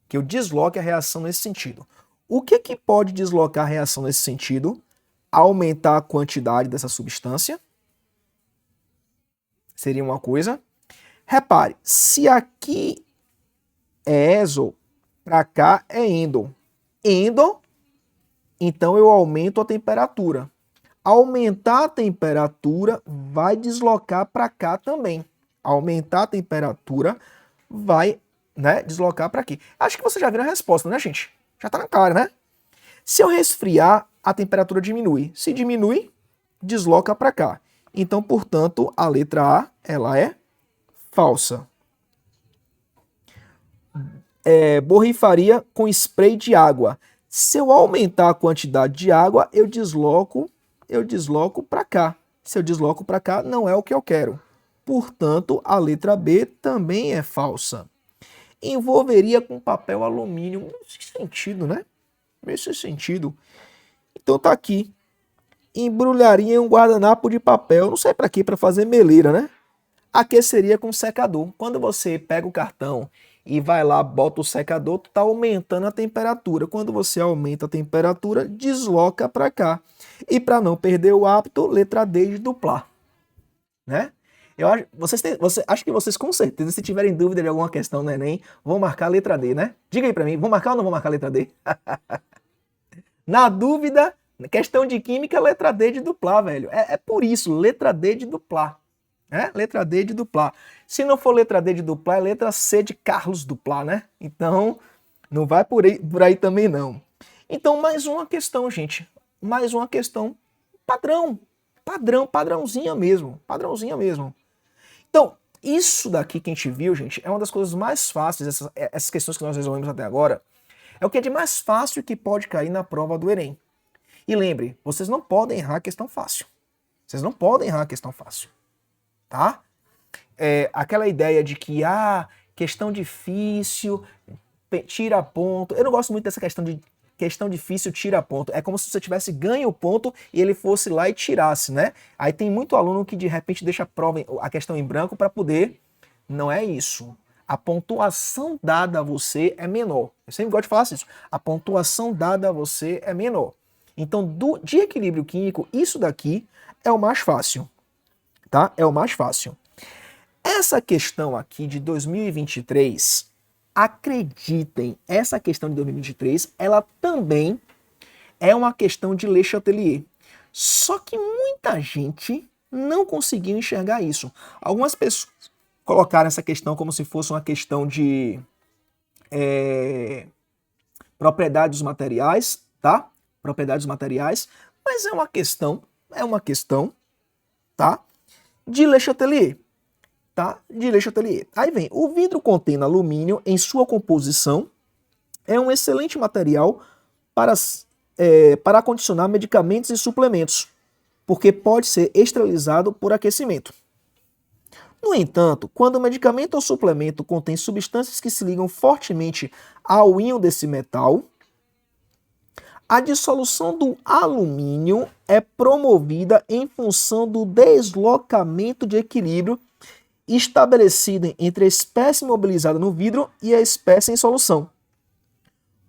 Que eu desloque a reação nesse sentido. O que que pode deslocar a reação nesse sentido? Aumentar a quantidade dessa substância. Seria uma coisa. Repare, se aqui é exo, para cá é endo. Endo, então eu aumento a temperatura. Aumentar a temperatura vai deslocar para cá também. Aumentar a temperatura vai, né, deslocar para aqui. Acho que você já viu a resposta, né, gente? Já tá na cara, né? Se eu resfriar, a temperatura diminui. Se diminui, desloca para cá. Então, portanto, a letra A, ela é falsa. Borrifaria com spray de água. Se eu aumentar a quantidade de água, eu desloco para cá. Se eu desloco para cá, não é o que eu quero. Portanto, a letra B também é falsa. Envolveria com papel alumínio. Nesse sentido, né? Nesse sentido. Então tá aqui. Embrulharia em um guardanapo de papel. Não sei para quê, para fazer meleira, né? Aqueceria com secador. Quando você pega o cartão e vai lá, bota o secador, tu tá aumentando a temperatura. Quando você aumenta a temperatura, desloca para cá. E para não perder o hábito, letra D de duplar, né? Eu acho, acho que vocês com certeza, se tiverem dúvida de alguma questão no Enem, vão marcar a letra D, né? Diga aí para mim, vão marcar ou não vão marcar a letra D? Na dúvida, questão de química, letra D de duplar, velho. É por isso, letra D de duplar. Letra D de duplar. Se não for letra D de duplar, é letra C de Carlos duplar, né? Então, não vai por aí também não. Então, mais uma questão, gente. Mais uma questão padrão. Padrãozinha mesmo. Padrãozinha mesmo. Então, isso daqui que a gente viu, gente, é uma das coisas mais fáceis, essas questões que nós resolvemos até agora, é o que é de mais fácil que pode cair na prova do Enem. E lembre, vocês não podem errar a questão fácil. Vocês não podem errar a questão fácil. Tá? Aquela ideia de que, questão difícil, tira ponto. Eu não gosto muito dessa questão de questão difícil, tira ponto. É como se você tivesse ganho o ponto e ele fosse lá e tirasse, né? Aí tem muito aluno que de repente deixa a questão em branco para poder. Não é isso. A pontuação dada a você é menor. Eu sempre gosto de falar isso. A pontuação dada a você é menor. Então, de equilíbrio químico, isso daqui é o mais fácil. Tá? É o mais fácil. Essa questão aqui de 2023, acreditem, essa questão de 2023, ela também é uma questão de Le Chatelier. Só que muita gente não conseguiu enxergar isso. Algumas pessoas colocaram essa questão como se fosse uma questão de propriedades dos materiais, tá? Propriedades dos materiais, mas é uma questão, tá? De Le Chatelier, tá? De Le Chatelier. Aí vem, o vidro contendo alumínio em sua composição é um excelente material para acondicionar medicamentos e suplementos, porque pode ser esterilizado por aquecimento. No entanto, quando o medicamento ou suplemento contém substâncias que se ligam fortemente ao íon desse metal, a dissolução do alumínio é promovida em função do deslocamento de equilíbrio estabelecido entre a espécie imobilizada no vidro e a espécie em solução.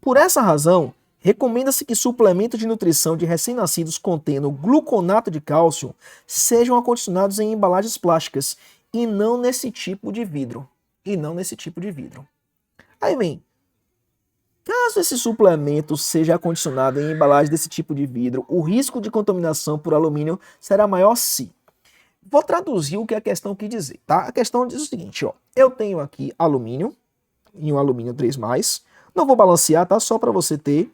Por essa razão, recomenda-se que suplementos de nutrição de recém-nascidos contendo gluconato de cálcio sejam acondicionados em embalagens plásticas e não nesse tipo de vidro. Aí vem, caso esse suplemento seja acondicionado em embalagem desse tipo de vidro, o risco de contaminação por alumínio será maior se... Vou traduzir o que a questão quis dizer, tá? A questão diz o seguinte, ó. Eu tenho aqui alumínio, e um alumínio 3+, não vou balancear, tá? Só para você ter.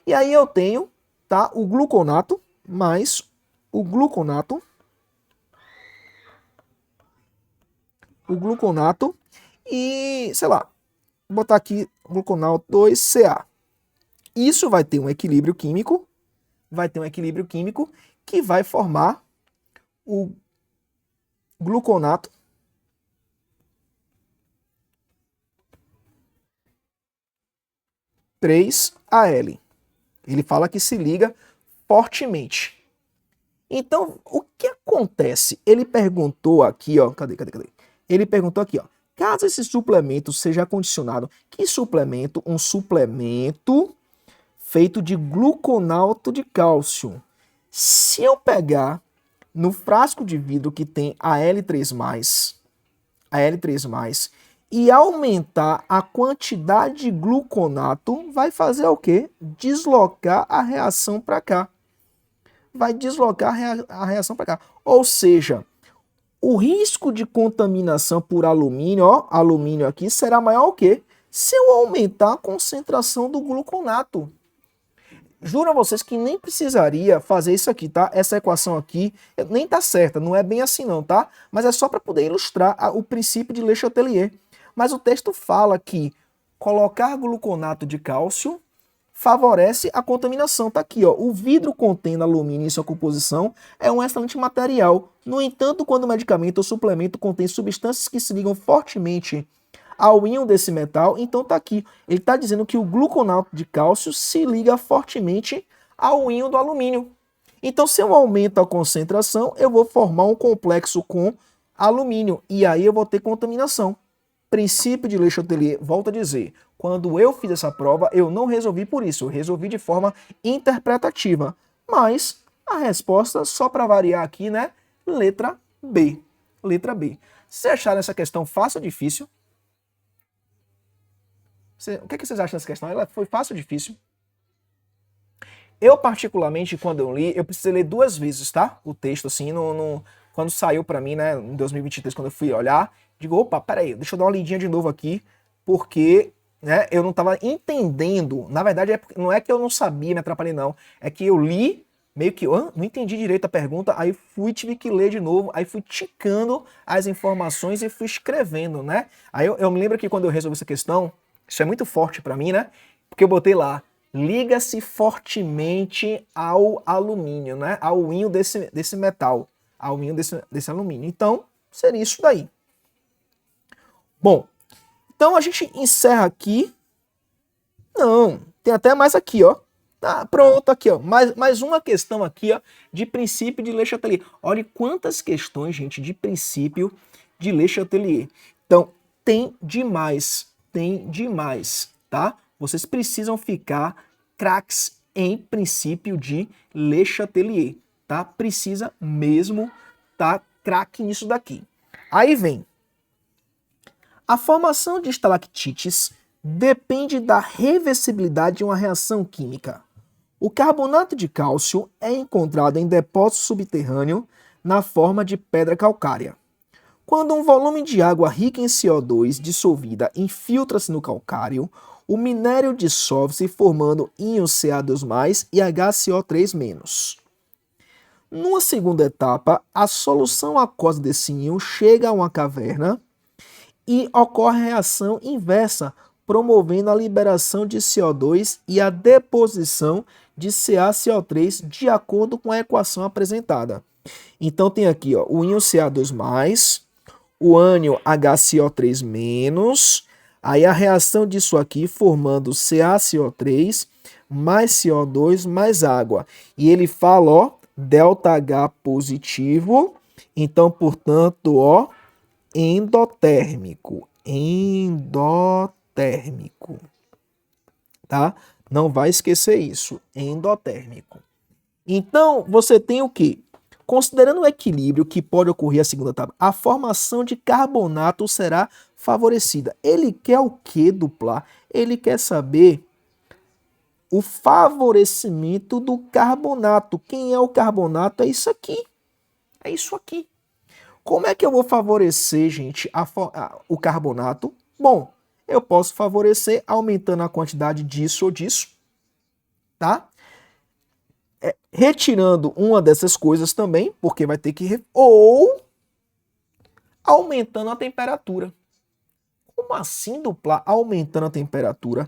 E aí eu tenho, tá? O gluconato mais o gluconato e, sei lá, vou botar aqui gluconato 2Ca. Isso vai ter um equilíbrio químico, que vai formar o gluconato (3Al). Ele fala que se liga fortemente. Então, o que acontece? Ele perguntou aqui, ó, cadê? Ele perguntou aqui, ó, caso esse suplemento seja acondicionado, que suplemento? Um suplemento feito de gluconato de cálcio. Se eu pegar no frasco de vidro que tem Al3+, e aumentar a quantidade de gluconato, vai fazer o quê? Deslocar a reação para cá. Vai deslocar a reação para cá. Ou seja, o risco de contaminação por alumínio, ó, alumínio aqui, será maior o quê? Se eu aumentar a concentração do gluconato. Juro a vocês que nem precisaria fazer isso aqui, tá? Essa equação aqui nem tá certa, não é bem assim não, tá? Mas é só para poder ilustrar o princípio de Le Chatelier. Mas o texto fala que colocar gluconato de cálcio favorece a contaminação. Tá aqui, ó. O vidro contendo alumínio em sua composição é um excelente material. No entanto, quando o medicamento ou suplemento contém substâncias que se ligam fortemente ao íon desse metal, então tá aqui. Ele está dizendo que o gluconato de cálcio se liga fortemente ao íon do alumínio. Então, se eu aumento a concentração, eu vou formar um complexo com alumínio. E aí eu vou ter contaminação. Princípio de Le Chatelier, volto a dizer, quando eu fiz essa prova, eu não resolvi por isso, eu resolvi de forma interpretativa. Mas a resposta, só para variar aqui, né? Letra B. Letra B. Vocês acharam essa questão fácil ou difícil? O que vocês acham dessa questão? Ela foi fácil ou difícil? Eu, particularmente, quando eu li, eu precisei ler 2 vezes, tá? O texto, assim, quando saiu pra mim, né, em 2023, quando eu fui olhar, digo, opa, peraí, deixa eu dar uma lidinha de novo aqui, porque, né, eu não tava entendendo. Na verdade, não é que eu não sabia, me atrapalhei, não. É que eu li, meio que, não entendi direito a pergunta, aí tive que ler de novo, aí fui ticando as informações e fui escrevendo, né? Aí eu me lembro que quando eu resolvi essa questão, isso é muito forte pra mim, né? Porque eu botei lá, liga-se fortemente ao alumínio, né? Ao íon desse metal, ao íon desse alumínio. Então, seria isso daí. Bom, então a gente encerra aqui. Não, tem até mais aqui, ó. Tá, pronto, aqui, ó. Mais uma questão aqui, ó, de princípio de Le Chatelier. Olha quantas questões, gente, de princípio de Le Chatelier. Então, tem demais, tá? Vocês precisam ficar craques em princípio de Le Chatelier, tá? Precisa mesmo tá craque nisso daqui. Aí vem. A formação de estalactites depende da reversibilidade de uma reação química. O carbonato de cálcio é encontrado em depósito subterrâneo na forma de pedra calcária. Quando um volume de água rica em CO2 dissolvida infiltra-se no calcário, o minério dissolve-se formando íons Ca2+ e HCO3-. Numa segunda etapa, a solução aquosa desse íon chega a uma caverna e ocorre a reação inversa, promovendo a liberação de CO2 e a deposição de CaCO3 de acordo com a equação apresentada. Então tem aqui, ó, o íon Ca2+, o ânion HCO3-, aí a reação disso aqui formando CaCO3 mais CO2 mais água. E ele fala, ó, ΔH positivo, então, portanto, ó, endotérmico, tá? Não vai esquecer isso, endotérmico. Então, você tem o quê? Considerando o equilíbrio que pode ocorrer a segunda etapa, a formação de carbonato será favorecida. Ele quer o quê, dupla? Ele quer saber o favorecimento do carbonato. Quem é o carbonato? É isso aqui. É isso aqui. Como é que eu vou favorecer, gente, o carbonato? Bom, eu posso favorecer aumentando a quantidade disso ou disso, tá? Retirando uma dessas coisas também, porque vai ter que... Ou aumentando a temperatura. Como assim, dupla? Aumentando a temperatura.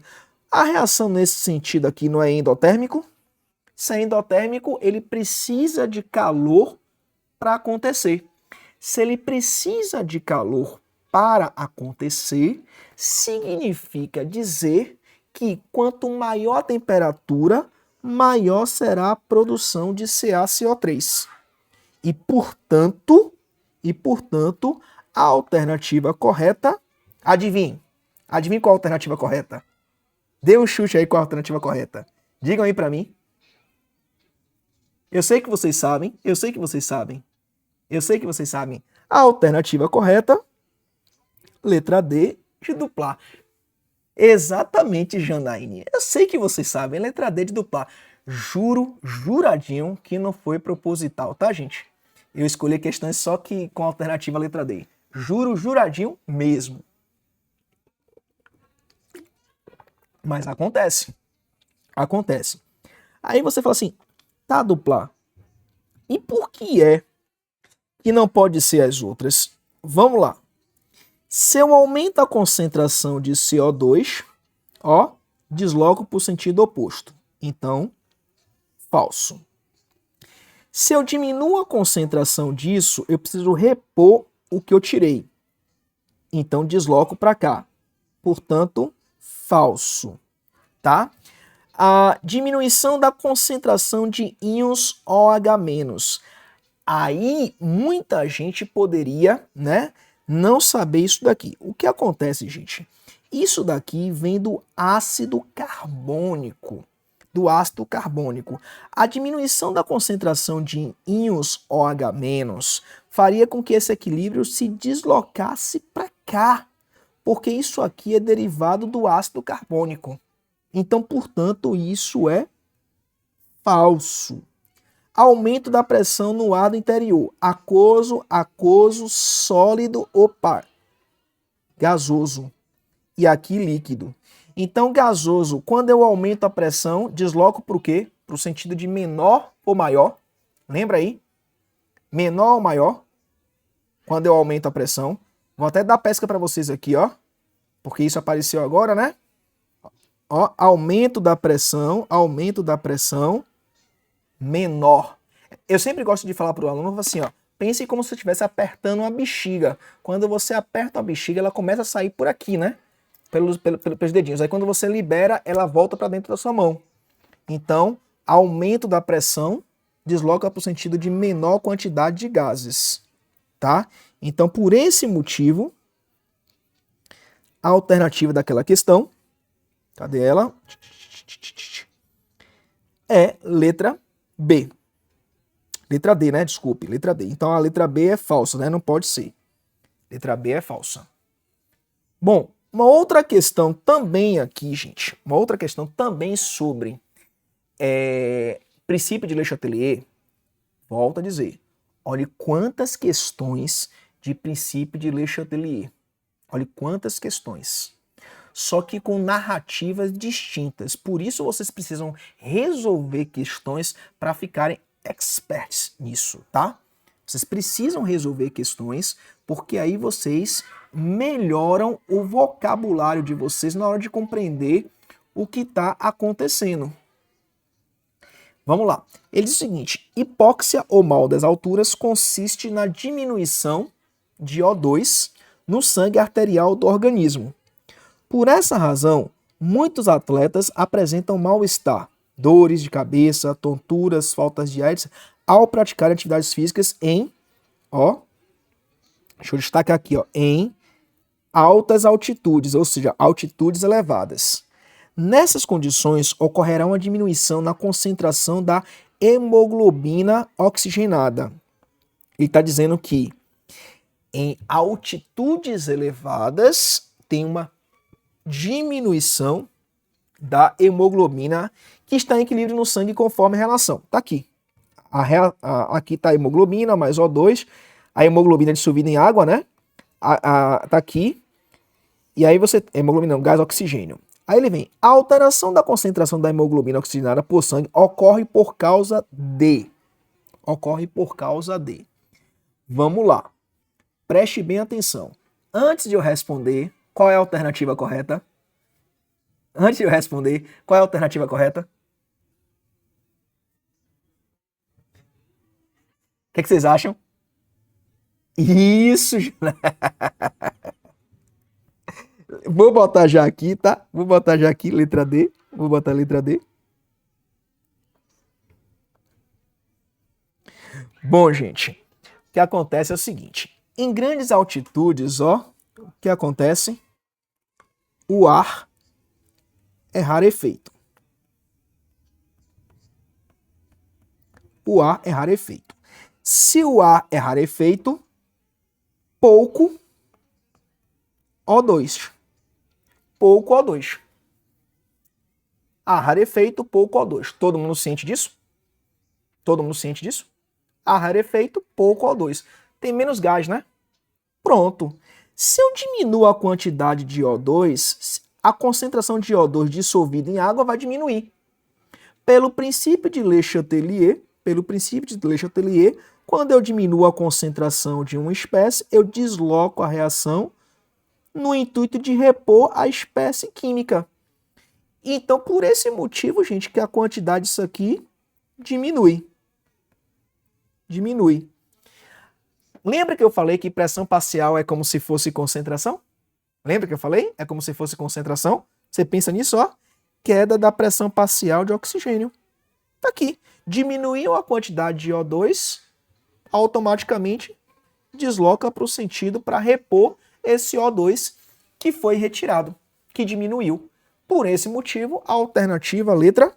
A reação nesse sentido aqui não é endotérmico? Se é endotérmico, ele precisa de calor para acontecer. Se ele precisa de calor para acontecer, significa dizer que quanto maior a temperatura, maior será a produção de CaCO3. E, portanto, a alternativa correta, adivinhe qual a alternativa correta? Dê um chute aí com a alternativa correta. Digam aí para mim. Eu sei que vocês sabem. A alternativa correta, letra D, de duplar. Exatamente, Janaíne. Eu sei que vocês sabem, letra D de duplar. Juro, juradinho, que não foi proposital, tá, gente? Eu escolhi questões só que com a alternativa letra D. Juro, juradinho mesmo. Mas acontece. Aí você fala assim, tá, dupla. E por que é que não pode ser as outras? Vamos lá. Se eu aumento a concentração de CO2, ó, desloco para o sentido oposto. Então, falso. Se eu diminuo a concentração disso, eu preciso repor o que eu tirei. Então, desloco para cá. Portanto, falso. Tá? A diminuição da concentração de íons OH-. Aí, muita gente poderia, né, não saber isso daqui. O que acontece, gente? Isso daqui vem do ácido carbônico. Do ácido carbônico. A diminuição da concentração de íons OH- faria com que esse equilíbrio se deslocasse para cá, porque isso aqui é derivado do ácido carbônico. Então, portanto, isso é falso. Aumento da pressão no ar do interior. Aquoso, aquoso, sólido, opa, gasoso. E aqui líquido. Então, gasoso, quando eu aumento a pressão, desloco para o quê? Para o sentido de menor ou maior. Lembra aí? Menor ou maior? Quando eu aumento a pressão. Vou até dar pesca para vocês aqui, ó. Porque isso apareceu agora, né? Ó, aumento da pressão, menor. Eu sempre gosto de falar para o aluno assim, ó. Pense como se você estivesse apertando uma bexiga. Quando você aperta a bexiga, ela começa a sair por aqui, né? Pelos dedinhos. Aí quando você libera, ela volta para dentro da sua mão. Então, aumento da pressão desloca para o sentido de menor quantidade de gases, tá? Então, por esse motivo, a alternativa daquela questão, cadê ela? É letra B. Letra D, né? Desculpe, letra D. Então, a letra B é falsa, né? Não pode ser. Letra B é falsa. Bom, uma outra questão também aqui, gente, uma outra questão também sobre princípio de Le Chatelier, volto a dizer, olhe quantas questões de princípio de Le Chatelier, olhe quantas questões, só que com narrativas distintas, por isso vocês precisam resolver questões para ficarem experts nisso, tá? Vocês precisam resolver questões, porque aí vocês melhoram o vocabulário de vocês na hora de compreender o que está acontecendo. Vamos lá. Ele diz o seguinte: hipóxia ou mal das alturas consiste na diminuição de O2 no sangue arterial do organismo. Por essa razão, muitos atletas apresentam mal-estar, dores de cabeça, tonturas, faltas de ar ao praticar atividades físicas em, ó, deixa eu destacar aqui, ó, em altas altitudes, ou seja, altitudes elevadas. Nessas condições, ocorrerá uma diminuição na concentração da hemoglobina oxigenada. Ele está dizendo que em altitudes elevadas tem uma diminuição da hemoglobina que está em equilíbrio no sangue conforme a relação. Está aqui. Aqui está a hemoglobina mais O2, a hemoglobina dissolvida em água, né? Tá aqui. E aí você... hemoglobina não, gás oxigênio. Aí ele vem. A alteração da concentração da hemoglobina oxigenada por sangue ocorre por causa de... Vamos lá. Preste bem atenção. Antes de eu responder, qual é a alternativa correta? Antes de eu responder, qual é a alternativa correta? O que vocês acham? Isso! Vou botar já aqui, tá? Vou botar já aqui, letra D. Vou botar a letra D. Bom, gente, o que acontece é o seguinte. Em grandes altitudes, ó, o que acontece? O ar é rarefeito. O ar é rarefeito. Se o ar é rarefeito, pouco O2. Pouco O2. Ar rarefeito, pouco O2. Todo mundo ciente disso? Todo mundo ciente disso? Ar rarefeito, pouco O2. Tem menos gás, né? Pronto. Se eu diminuo a quantidade de O2, a concentração de O2 dissolvida em água vai diminuir. Pelo princípio de Le Chatelier, quando eu diminuo a concentração de uma espécie, eu desloco a reação no intuito de repor a espécie química. Então, por esse motivo, gente, que a quantidade disso aqui diminui. Diminui. Lembra que eu falei que pressão parcial é como se fosse concentração? Lembra que eu falei? É como se fosse concentração? Você pensa nisso, ó. Queda da pressão parcial de oxigênio. Tá aqui. Diminuiu a quantidade de O2, automaticamente desloca para o sentido para repor esse O2 que foi retirado, que diminuiu. Por esse motivo, a alternativa letra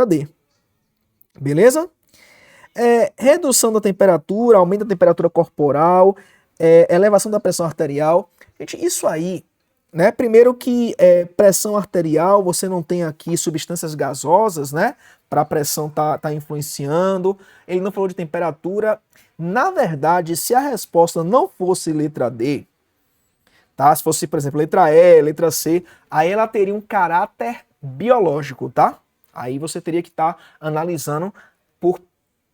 D. Beleza? Redução da temperatura, aumento da temperatura corporal, elevação da pressão arterial. Gente, isso aí, né? Primeiro que pressão arterial, você não tem aqui substâncias gasosas, né? Para a pressão tá influenciando. Ele não falou de temperatura. Na verdade, se a resposta não fosse letra D, tá? Se fosse, por exemplo, letra E, letra C, aí ela teria um caráter biológico, tá? Aí você teria que estar analisando por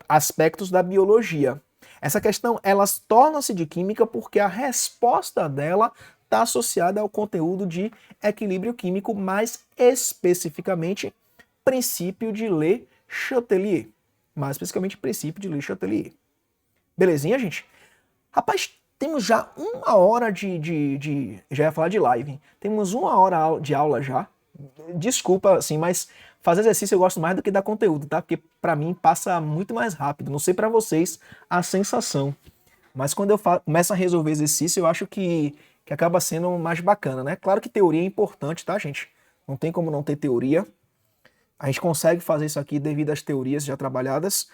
aspectos da biologia. Essa questão, elas tornam-se de química porque a resposta dela está associada ao conteúdo de equilíbrio químico, mais especificamente princípio de Le Chatelier. Mais especificamente princípio de Le Chatelier. Belezinha, gente? Rapaz, temos já 1 hora já ia falar de live. Temos 1 hora de aula já. Desculpa, assim, mas fazer exercício eu gosto mais do que dar conteúdo, tá? Porque pra mim passa muito mais rápido. Não sei pra vocês a sensação. Mas quando eu começo a resolver exercício, eu acho que acaba sendo mais bacana, né? Claro que teoria é importante, tá, gente? Não tem como não ter teoria. A gente consegue fazer isso aqui devido às teorias já trabalhadas,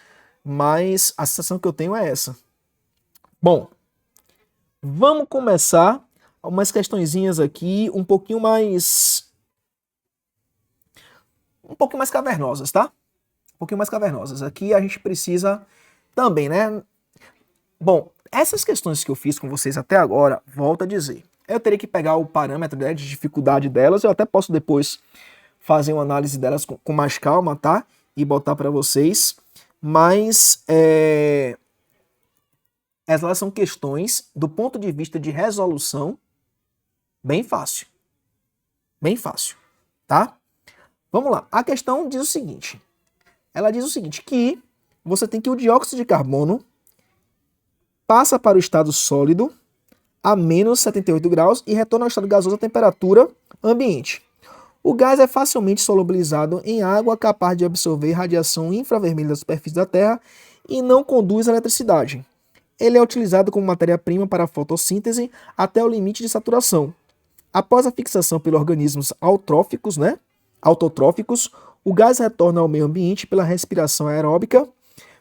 mas a sensação que eu tenho é essa. Bom, vamos começar umas questõezinhas aqui um pouquinho mais cavernosas, tá? Um pouquinho mais cavernosas. Aqui a gente precisa também, né? Bom, essas questões que eu fiz com vocês até agora, volto a dizer, eu teria que pegar o parâmetro, né, de dificuldade delas, eu até posso depois fazer uma análise delas com mais calma, tá? E botar para vocês, mas elas são questões do ponto de vista de resolução bem fácil. Bem fácil, tá? Vamos lá. A questão diz o seguinte. Ela diz o seguinte, que você tem que o dióxido de carbono passa para o estado sólido a menos 78 graus e retorna ao estado gasoso a temperatura ambiente. O gás é facilmente solubilizado em água, capaz de absorver radiação infravermelha da superfície da Terra e não conduz eletricidade. Ele é utilizado como matéria-prima para a fotossíntese até o limite de saturação. Após a fixação pelos organismos autróficos, né? Autotróficos, o gás retorna ao meio ambiente pela respiração aeróbica,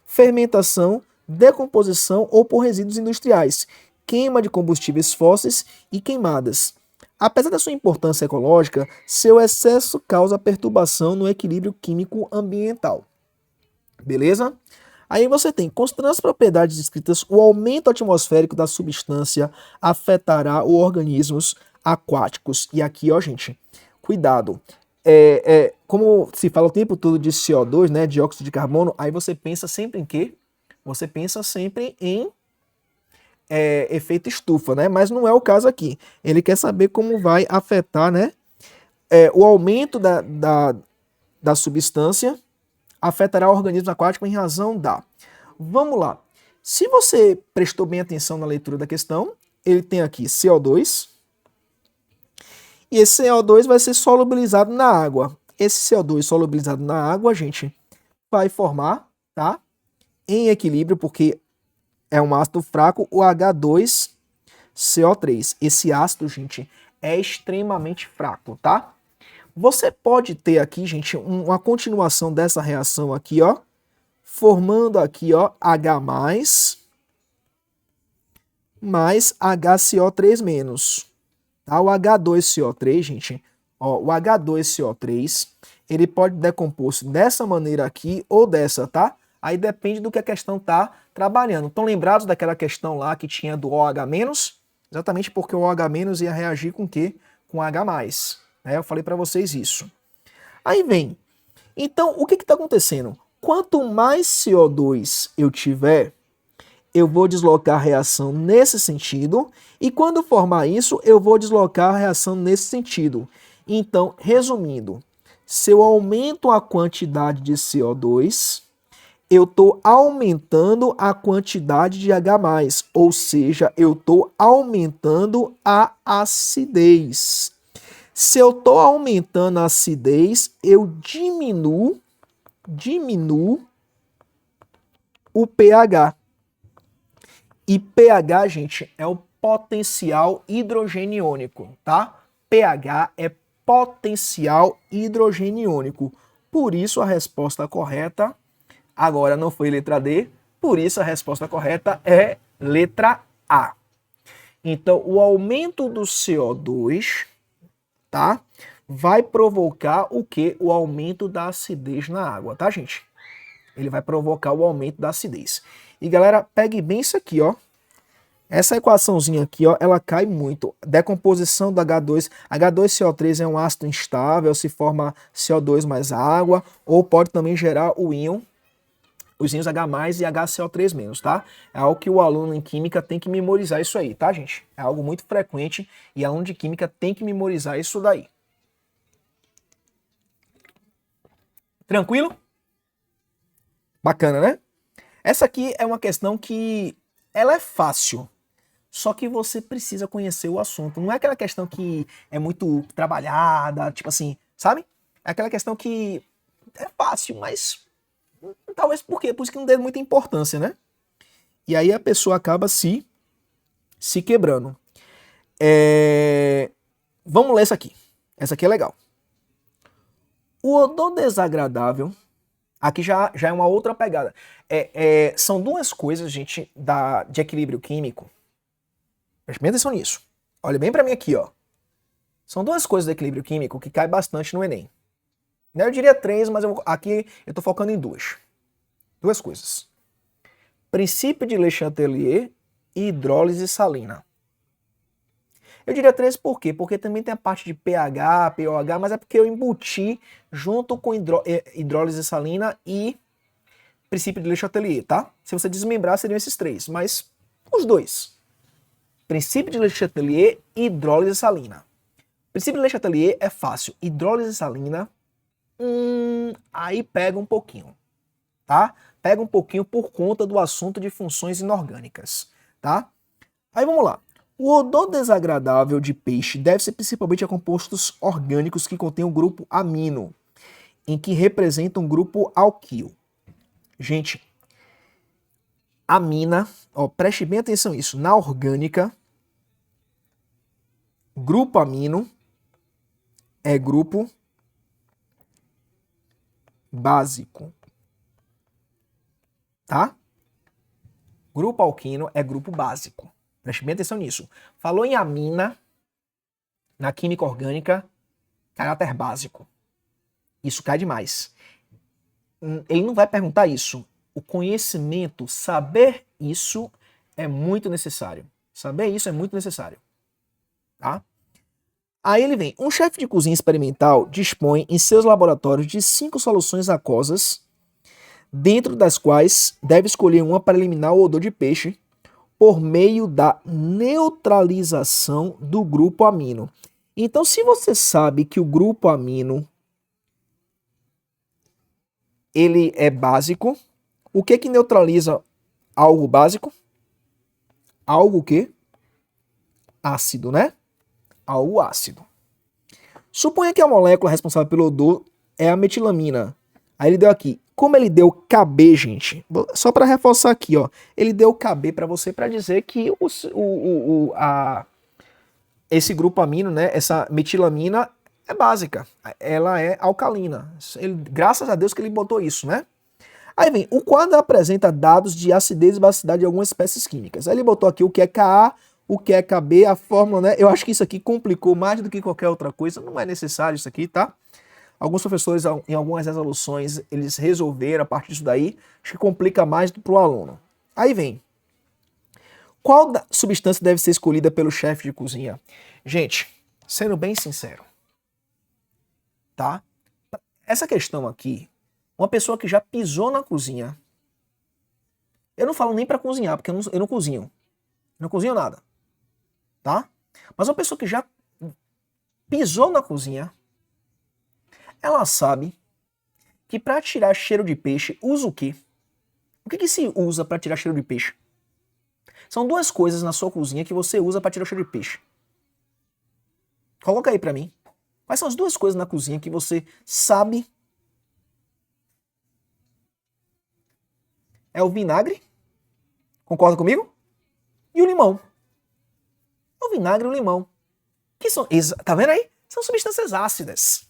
fermentação, decomposição ou por resíduos industriais, queima de combustíveis fósseis e queimadas. Apesar da sua importância ecológica, seu excesso causa perturbação no equilíbrio químico ambiental. Beleza? Aí você tem, considerando as propriedades descritas, o aumento atmosférico da substância afetará os organismos aquáticos. E aqui, ó, gente, cuidado. Como se fala o tempo todo de CO2, né, dióxido de carbono, aí você pensa sempre em quê? Você pensa sempre em efeito estufa, né? Mas não é o caso aqui. Ele quer saber como vai afetar, né, o aumento da substância afetará o organismo aquático em razão da... Vamos lá. Se você prestou bem atenção na leitura da questão, ele tem aqui CO2, e esse CO2 vai ser solubilizado na água. Esse CO2 solubilizado na água, gente, vai formar, tá, em equilíbrio, porque é um ácido fraco, o H2CO3. Esse ácido, gente, é extremamente fraco, tá? Você pode ter aqui, gente, uma continuação dessa reação aqui, ó, formando aqui, ó, H+, mais HCO3-. Tá? O H2CO3, gente, ó, o H2CO3, ele pode decompor-se dessa maneira aqui ou dessa, tá? Aí depende do que a questão tá trabalhando. Estão lembrados daquela questão lá que tinha do OH-? Exatamente porque o OH- ia reagir com o quê? Com H+. Né? Eu falei para vocês isso. Aí vem. Então, o que está acontecendo? Quanto mais CO2 eu tiver, eu vou deslocar a reação nesse sentido. E quando formar isso, eu vou deslocar a reação nesse sentido. Então, resumindo, se eu aumento a quantidade de CO2... eu estou aumentando a quantidade de H+, ou seja, eu estou aumentando a acidez. Se eu estou aumentando a acidez, eu diminuo o pH. E pH, gente, é o potencial hidrogeniônico, tá? pH é potencial hidrogeniônico. Por isso a resposta correta, agora não foi letra D, por isso a resposta correta é letra A. Então, o aumento do CO2, tá? Vai provocar o quê? O aumento da acidez na água, tá, gente? Ele vai provocar o aumento da acidez. E, galera, pegue bem isso aqui, ó. Essa equaçãozinha aqui, ó, ela cai muito. Decomposição do H2. H2CO3 é um ácido instável, se forma CO2 mais água, ou pode também gerar o íon, os íons H+, e HCO3-, tá? É algo que o aluno em química tem que memorizar isso aí, tá, gente? É algo muito frequente e aluno de química tem que memorizar isso daí. Tranquilo? Bacana, né? Essa aqui é uma questão que ela é fácil, só que você precisa conhecer o assunto. Não é aquela questão que é muito trabalhada, tipo assim, sabe? É aquela questão que é fácil, mas talvez por quê? Por isso que não dê muita importância, né? E aí a pessoa acaba se quebrando. Vamos ler essa aqui. Essa aqui é legal. O odor desagradável, aqui já é uma outra pegada. São duas coisas, gente, de equilíbrio químico. Preste atenção nisso. Olha bem pra mim aqui, ó. São duas coisas do equilíbrio químico que cai bastante no Enem. Eu diria três, mas aqui eu tô focando em duas. Duas coisas. Princípio de Le Chatelier e hidrólise salina. Eu diria três por quê? Porque também tem a parte de pH, pOH, mas é porque eu embuti junto com hidrólise salina e princípio de Le Chatelier, tá? Se você desmembrar, seriam esses três, mas os dois. Princípio de Le Chatelier e hidrólise salina. Princípio de Le Chatelier é fácil. Hidrólise salina, aí pega um pouquinho, tá? Pega um pouquinho por conta do assunto de funções inorgânicas, tá? Aí vamos lá. O odor desagradável de peixe deve ser principalmente a compostos orgânicos que contêm o grupo amino, em que representa um grupo alquil. Gente, amina, ó, preste bem atenção nisso, na orgânica, grupo amino é grupo básico, tá? Grupo alquino é grupo básico. Preste bem atenção nisso. Falou em amina, na química orgânica, caráter básico. Isso cai demais. Ele não vai perguntar isso. O conhecimento, saber isso é muito necessário. Saber isso é muito necessário. Tá? Aí ele vem. Um chefe de cozinha experimental dispõe em seus laboratórios de 5 soluções aquosas, dentro das quais deve escolher uma para eliminar o odor de peixe por meio da neutralização do grupo amino. Então, se você sabe que o grupo amino ele é básico, o que neutraliza algo básico? Algo que? Ácido, né? Algo ácido. Suponha que a molécula responsável pelo odor é a metilamina. Aí ele deu aqui. Como ele deu KB, gente, só para reforçar aqui, ó, ele deu KB para você para dizer que esse grupo amino, né, essa metilamina é básica, ela é alcalina. Graças a Deus que ele botou isso, né? Aí vem, o quadro apresenta dados de acidez e basicidade de algumas espécies químicas. Aí ele botou aqui o que é Ka, o que é KB, a fórmula, né? Eu acho que isso aqui complicou mais do que qualquer outra coisa, não é necessário isso aqui, tá? Alguns professores, em algumas resoluções, eles resolveram a partir disso daí, acho que complica mais para o aluno. Aí vem, qual substância deve ser escolhida pelo chefe de cozinha? Gente, sendo bem sincero, tá? Essa questão aqui, uma pessoa que já pisou na cozinha, eu não falo nem para cozinhar, porque eu não cozinho. Não cozinho nada, tá? Mas uma pessoa que já pisou na cozinha, ela sabe que para tirar cheiro de peixe, usa o quê? O que se usa para tirar cheiro de peixe? São duas coisas na sua cozinha que você usa para tirar cheiro de peixe. Coloca aí para mim. Quais são as duas coisas na cozinha que você sabe? É o vinagre? Concorda comigo? e o limão. O vinagre e o limão. Que são, tá vendo aí? São substâncias ácidas.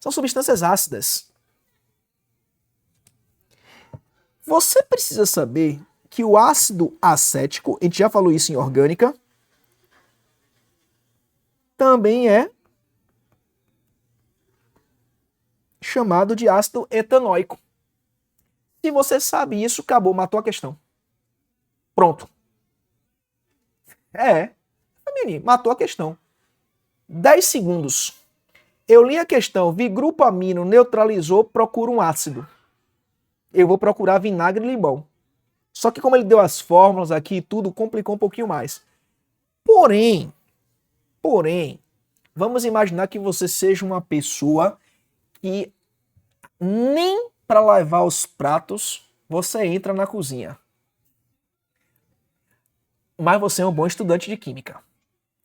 São substâncias ácidas. Você precisa saber que o ácido acético, a gente já falou isso em orgânica, também é chamado de ácido etanóico. Se você sabe isso, acabou, matou a questão. Pronto. Matou a questão. 10 segundos. Eu li a questão, vi grupo amino, neutralizou, procura um ácido. Eu vou procurar vinagre e limão. Só que como ele deu as fórmulas aqui e tudo, complicou um pouquinho mais. Porém, vamos imaginar que você seja uma pessoa que nem para lavar os pratos você entra na cozinha. Mas você é um bom estudante de química.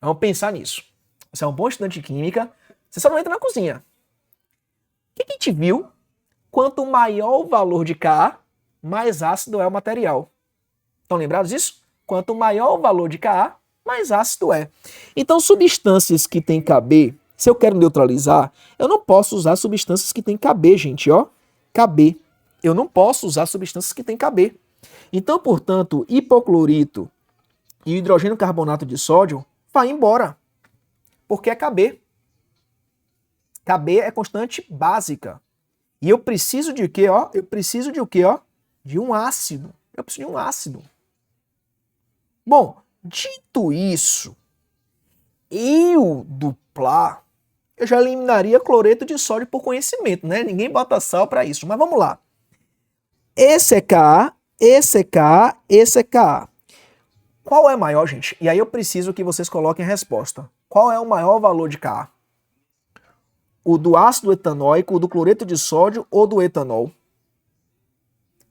Vamos pensar nisso. Você é um bom estudante de química, você só não entra na cozinha. O que a gente viu? Quanto maior o valor de Ka, mais ácido é o material. Estão lembrados disso? Quanto maior o valor de Ka, mais ácido é. Então, substâncias que têm Kb, se eu quero neutralizar, eu não posso usar substâncias que têm Kb, gente, ó. Kb. Eu não posso usar substâncias que têm Kb. Então, portanto, hipoclorito e o hidrogênio carbonato de sódio vai embora. Porque é Kb. Kb é constante básica. E eu preciso de quê, ó? Eu preciso de o quê, ó? De um ácido. Eu preciso de um ácido. Bom, dito isso, eu duplar, eu já eliminaria cloreto de sódio por conhecimento, né? Ninguém bota sal para isso. Mas vamos lá. Esse é Ka, esse é Ka, esse é Ka. Qual é maior, gente? E aí eu preciso que vocês coloquem a resposta. Qual é o maior valor de Ka? O do ácido etanóico, o do cloreto de sódio ou do etanol?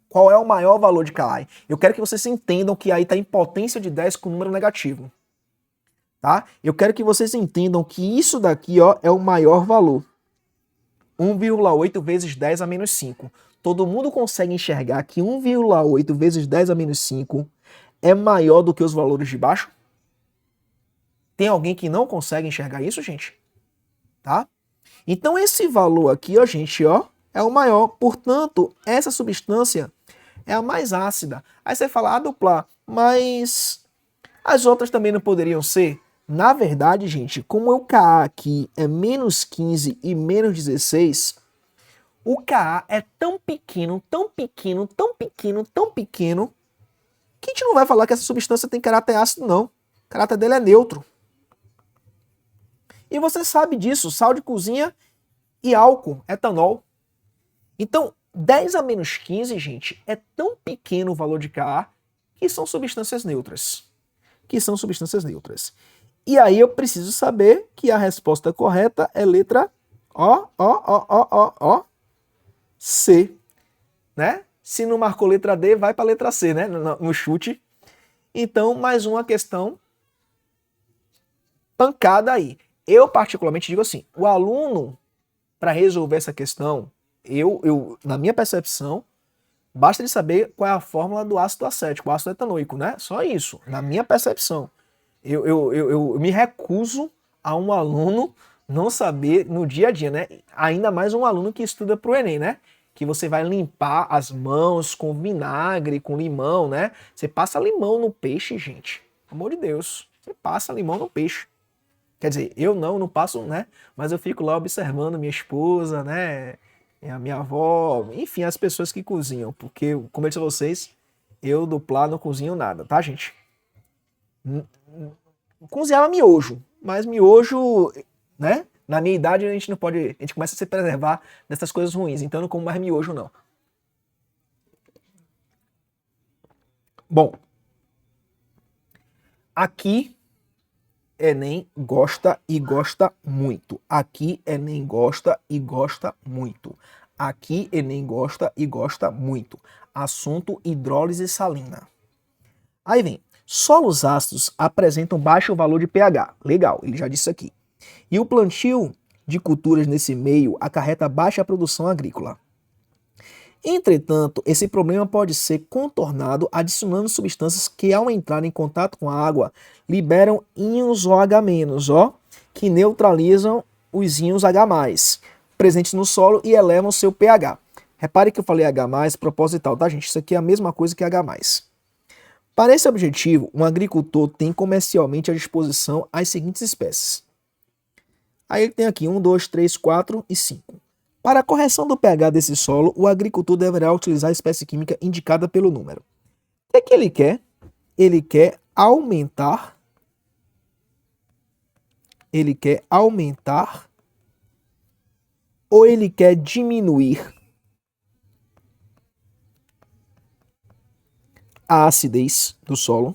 Qual é o maior valor de Ka? Eu quero que vocês entendam que aí está em potência de 10 com número negativo. Tá? Eu quero que vocês entendam que isso daqui, ó, é o maior valor. 1,8 vezes 10 a menos 5. Todo mundo consegue enxergar que 1,8 vezes 10 a menos 5 é maior do que os valores de baixo? Tem alguém que não consegue enxergar isso, gente? Tá? Então esse valor aqui, ó, gente, ó, é o maior. Portanto, essa substância é a mais ácida. Aí você fala, duplar, mas as outras também não poderiam ser? Na verdade, gente, como o Ka aqui é menos 15 e menos 16, o Ka é tão pequeno, tão pequeno, tão pequeno, tão pequeno, que a gente não vai falar que essa substância tem caráter ácido, não. O caráter dele é neutro. E você sabe disso, sal de cozinha e álcool, etanol. Então, 10 a menos 15, gente, é tão pequeno o valor de Ka que são substâncias neutras. E aí eu preciso saber que a resposta correta é letra C, né? Se não marcou letra D, vai para a letra C, né? No chute. Então, mais uma questão pancada aí. Eu particularmente digo assim, o aluno, para resolver essa questão, na minha percepção, basta ele saber qual é a fórmula do ácido acético, o ácido etanoico, né? Só isso, na minha percepção. Eu me recuso a um aluno não saber no dia a dia, né? Ainda mais um aluno que estuda para o Enem, né? Que você vai limpar as mãos com vinagre, com limão, né? Você passa limão no peixe, gente. Pelo amor de Deus. Você passa limão no peixe. Quer dizer, eu não passo, né? Mas eu fico lá observando minha esposa, né? A minha avó, enfim, as pessoas que cozinham. Porque, como eu disse a vocês, eu duplar não cozinho nada, tá, gente? Cozinhava miojo, mas miojo, né? Na minha idade a gente não pode, a gente começa a se preservar dessas coisas ruins, então eu não como mais miojo não. Bom, aqui Enem gosta e gosta muito. Aqui Enem gosta e gosta muito. Aqui Enem gosta e gosta muito. Assunto hidrólise salina. Aí vem, solos ácidos apresentam baixo valor de pH. Legal, ele já disse aqui. E o plantio de culturas nesse meio acarreta baixa produção agrícola. Entretanto, esse problema pode ser contornado adicionando substâncias que, ao entrar em contato com a água, liberam íons OH-, ó, que neutralizam os íons H+, presentes no solo e elevam seu pH. Repare que eu falei H+, proposital, tá, gente? Isso aqui é a mesma coisa que H+. Para esse objetivo, um agricultor tem comercialmente à disposição as seguintes espécies. Aí ele tem aqui 1, 2, 3, 4 e 5. Para a correção do pH desse solo, o agricultor deverá utilizar a espécie química indicada pelo número. O que ele quer? Ele quer aumentar. Ele quer aumentar ou ele quer diminuir a acidez do solo?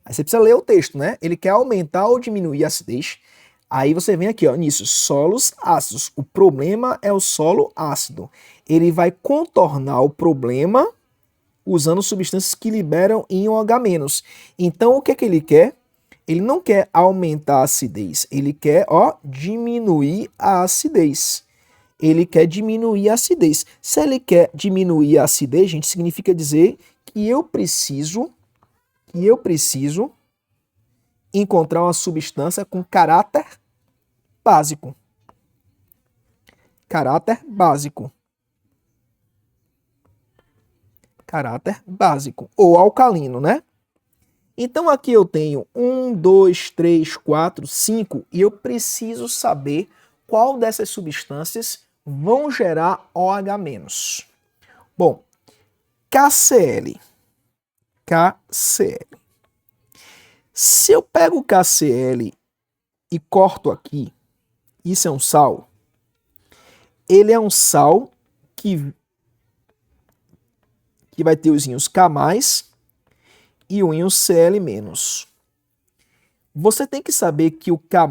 Aí você precisa ler o texto, né? Ele quer aumentar ou diminuir a acidez. Aí você vem aqui, ó, nisso, solos ácidos. O problema é o solo ácido. Ele vai contornar o problema usando substâncias que liberam íon H-. Então, o que é que ele quer? Ele não quer aumentar a acidez, ele quer, ó, diminuir a acidez. Ele quer diminuir a acidez. Se ele quer diminuir a acidez, gente, significa dizer que eu preciso encontrar uma substância com caráter básico. Caráter básico. Caráter básico. Ou alcalino, né? Então aqui eu tenho 1, 2, 3, 4, 5 e eu preciso saber qual dessas substâncias vão gerar OH-. Bom, KCl. KCl. Se eu pego o KCl e corto aqui, isso é um sal. Ele é um sal que vai ter os íons K+, e o íon Cl-. Você tem que saber que o K+,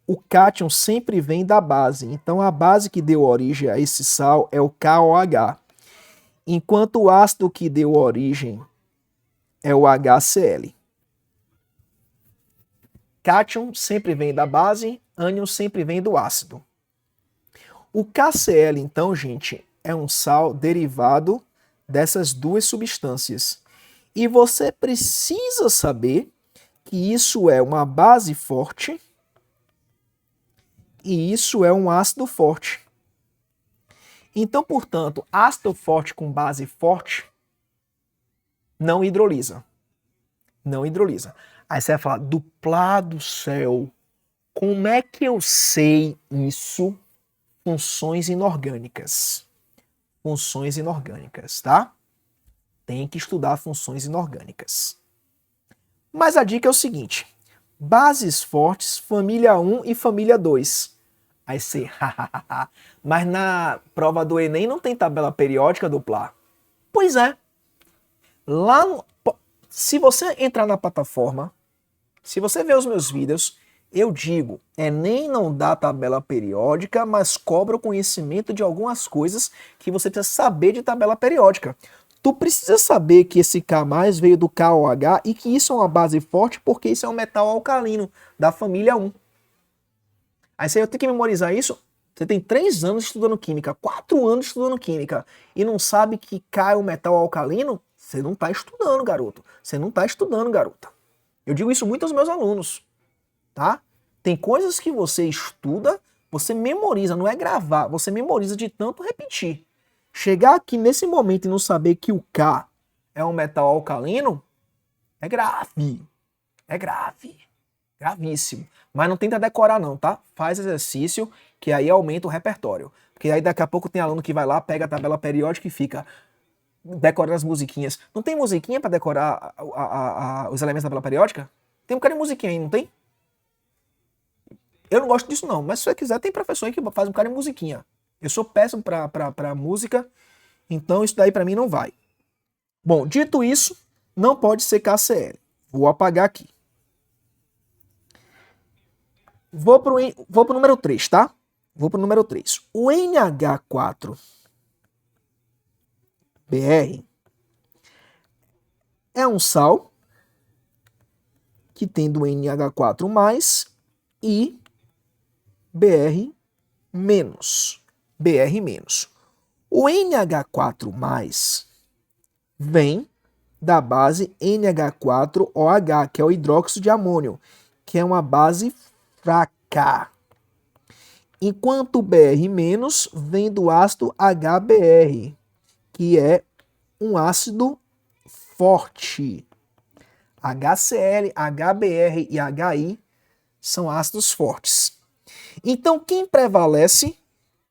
o cátion sempre vem da base. Então a base que deu origem a esse sal é o KOH. Enquanto o ácido que deu origem é o HCl. Cátion sempre vem da base, ânion sempre vem do ácido. O KCl, então, gente, é um sal derivado dessas duas substâncias. E você precisa saber que isso é uma base forte e isso é um ácido forte. Então, portanto, ácido forte com base forte não hidrolisa. Não hidrolisa. Aí você vai falar, duplá do céu, como é que eu sei isso? Funções inorgânicas. Funções inorgânicas, tá? Tem que estudar funções inorgânicas. Mas a dica é o seguinte, bases fortes, família 1 e família 2. Aí você, mas na prova do Enem não tem tabela periódica dupla. Pois é. Lá no, se você entrar na plataforma, se você ver os meus vídeos, eu digo, Enem não dá tabela periódica, mas cobra o conhecimento de algumas coisas que você precisa saber de tabela periódica. Tu precisa saber que esse K+ veio do KOH e que isso é uma base forte porque isso é um metal alcalino da família 1. Aí você tem que memorizar isso. Você tem 3 anos estudando química, 4 anos estudando química e não sabe que K é um metal alcalino? Você não está estudando, garoto. Você não está estudando, garota. Eu digo isso muito aos meus alunos, tá? Tem coisas que você estuda, você memoriza, não é gravar, você memoriza de tanto repetir. Chegar aqui nesse momento e não saber que o K é um metal alcalino, é grave. É grave. Gravíssimo. Mas não tenta decorar não, tá? Faz exercício, que aí aumenta o repertório. Porque aí daqui a pouco tem aluno que vai lá, pega a tabela periódica e fica decorando as musiquinhas. Não tem musiquinha para decorar os elementos da tabela periódica? Tem um cara de musiquinha aí, não tem? Eu não gosto disso não, mas se você quiser, tem professor aí que faz um cara de musiquinha. Eu sou péssimo pra música, então isso daí pra mim não vai. Bom, dito isso, não pode ser KCl. Vou apagar aqui. Vou pro número 3, tá? Vou pro número 3. O NH4Br é um sal que tem do NH4+ e Br-. Br-. O NH4+, vem da base NH4OH, que é o hidróxido de amônio, que é uma base fraca. Enquanto o Br- vem do ácido HBr, que é um ácido forte. HCl, HBr e HI são ácidos fortes. Então, quem prevalece?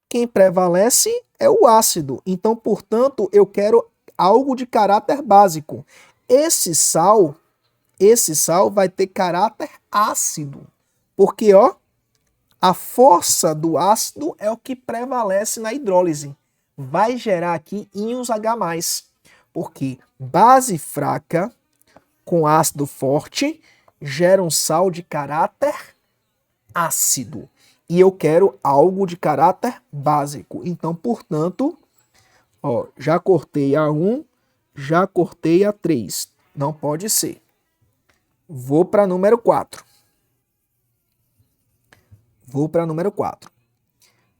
Quem prevalece é o ácido. Então, portanto, eu quero algo de caráter básico. Esse sal vai ter caráter ácido. Porque, ó, a força do ácido é o que prevalece na hidrólise. Vai gerar aqui íons H+, porque base fraca com ácido forte gera um sal de caráter ácido. E eu quero algo de caráter básico. Então, portanto, ó, já cortei a 1, já cortei a 3. Não pode ser. Vou para número 4.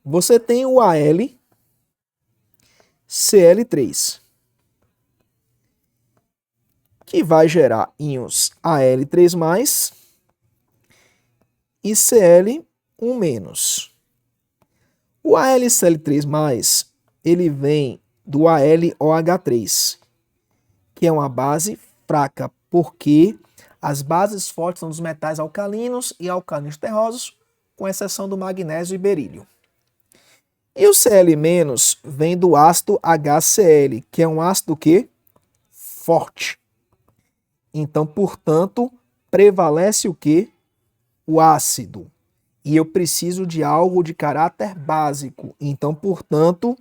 Você tem o AlCl3, que vai gerar íons Al3+, e Cl1-. O AlCl3+, ele vem do AlOH3, que é uma base fraca, porque as bases fortes são dos metais alcalinos e alcalinos terrosos, com exceção do magnésio e berílio. E o Cl- vem do ácido HCl, que é um ácido que forte. Então, portanto, prevalece o que? O ácido. E eu preciso de algo de caráter básico. Então, portanto,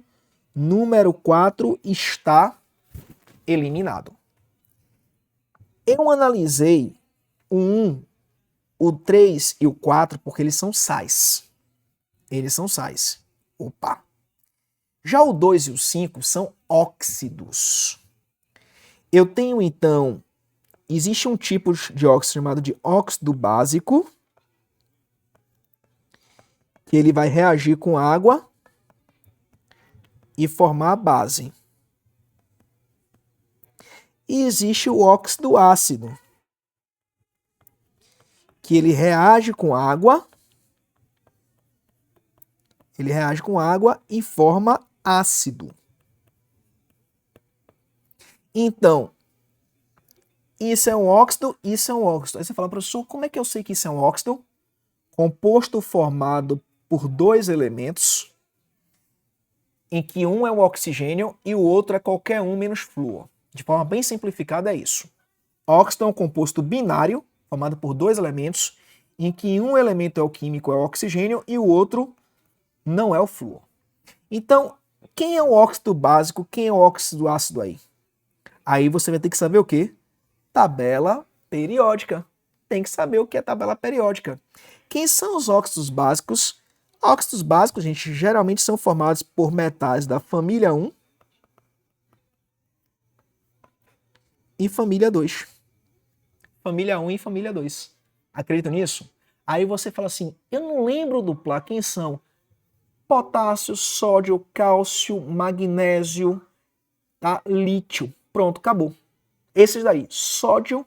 número 4 está eliminado. Eu analisei o 1, o 3 e o 4 porque eles são sais. Opa! Já o 2 e o 5 são óxidos. Eu tenho, então, existe um tipo de óxido chamado de óxido básico, que ele vai reagir com água e formar a base. E existe o óxido ácido, que ele reage com água e forma ácido. Então, isso é um óxido, isso é um óxido. Aí você fala, professor, como é que eu sei que isso é um óxido? Composto formado por dois elementos, em que um é o oxigênio e o outro é qualquer um menos flúor. De forma bem simplificada é isso. Óxido é um composto binário, formado por dois elementos, em que um elemento é o químico, é o oxigênio, e o outro não é o flúor. Então, quem é o óxido básico, quem é o óxido ácido aí? Aí você vai ter que saber o quê? Tabela periódica. Tem que saber o que é tabela periódica. Quem são os óxidos básicos? Óxidos básicos, gente, geralmente são formados por metais da família 1 e família 2. Família 1 e família 2. Acredita nisso? Aí você fala assim, eu não lembro duplar, quem são? Potássio, sódio, cálcio, magnésio, tá? Lítio. Pronto, acabou. Esses daí, sódio,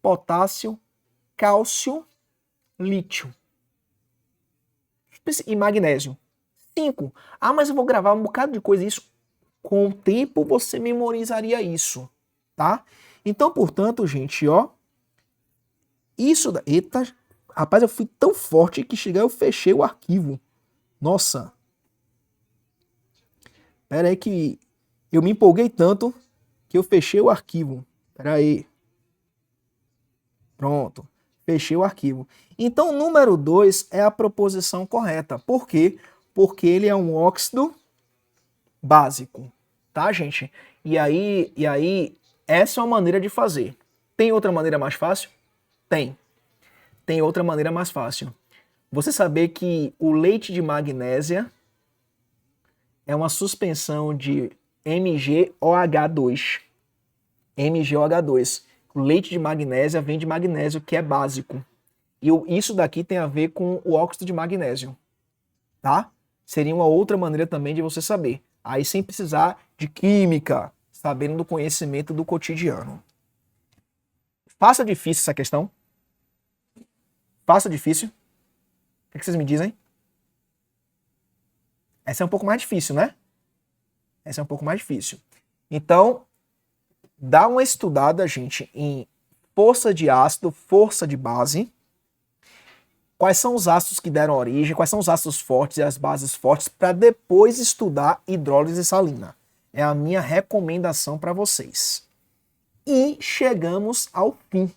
potássio, cálcio, lítio e magnésio. 5. Ah, mas eu vou gravar um bocado de coisa. Isso, com o tempo você memorizaria isso, tá? Então, portanto, gente, ó, isso da... Eita, rapaz, eu fui tão forte que cheguei, eu fechei o arquivo. Nossa. Pera aí que eu me empolguei tanto que eu fechei o arquivo. Pera aí. Pronto. Fechei o arquivo. Então, o número 2 é a proposição correta. Por quê? Porque ele é um óxido básico, tá, gente? E aí, essa é uma maneira de fazer. Tem outra maneira mais fácil? Tem. Tem outra maneira mais fácil. Você saber que o leite de magnésia é uma suspensão de MgOH2. MgOH2. O leite de magnésia vem de magnésio, que é básico. E isso daqui tem a ver com o óxido de magnésio, tá? Seria uma outra maneira também de você saber. Aí sem precisar de química, sabendo do conhecimento do cotidiano. Faça difícil essa questão? Faça difícil? O que vocês me dizem? Essa é um pouco mais difícil, né? Essa é um pouco mais difícil. Então, dá uma estudada, gente, em força de ácido, força de base. Quais são os ácidos que deram origem, quais são os ácidos fortes e as bases fortes, para depois estudar hidrólise salina. É a minha recomendação para vocês. E chegamos ao fim.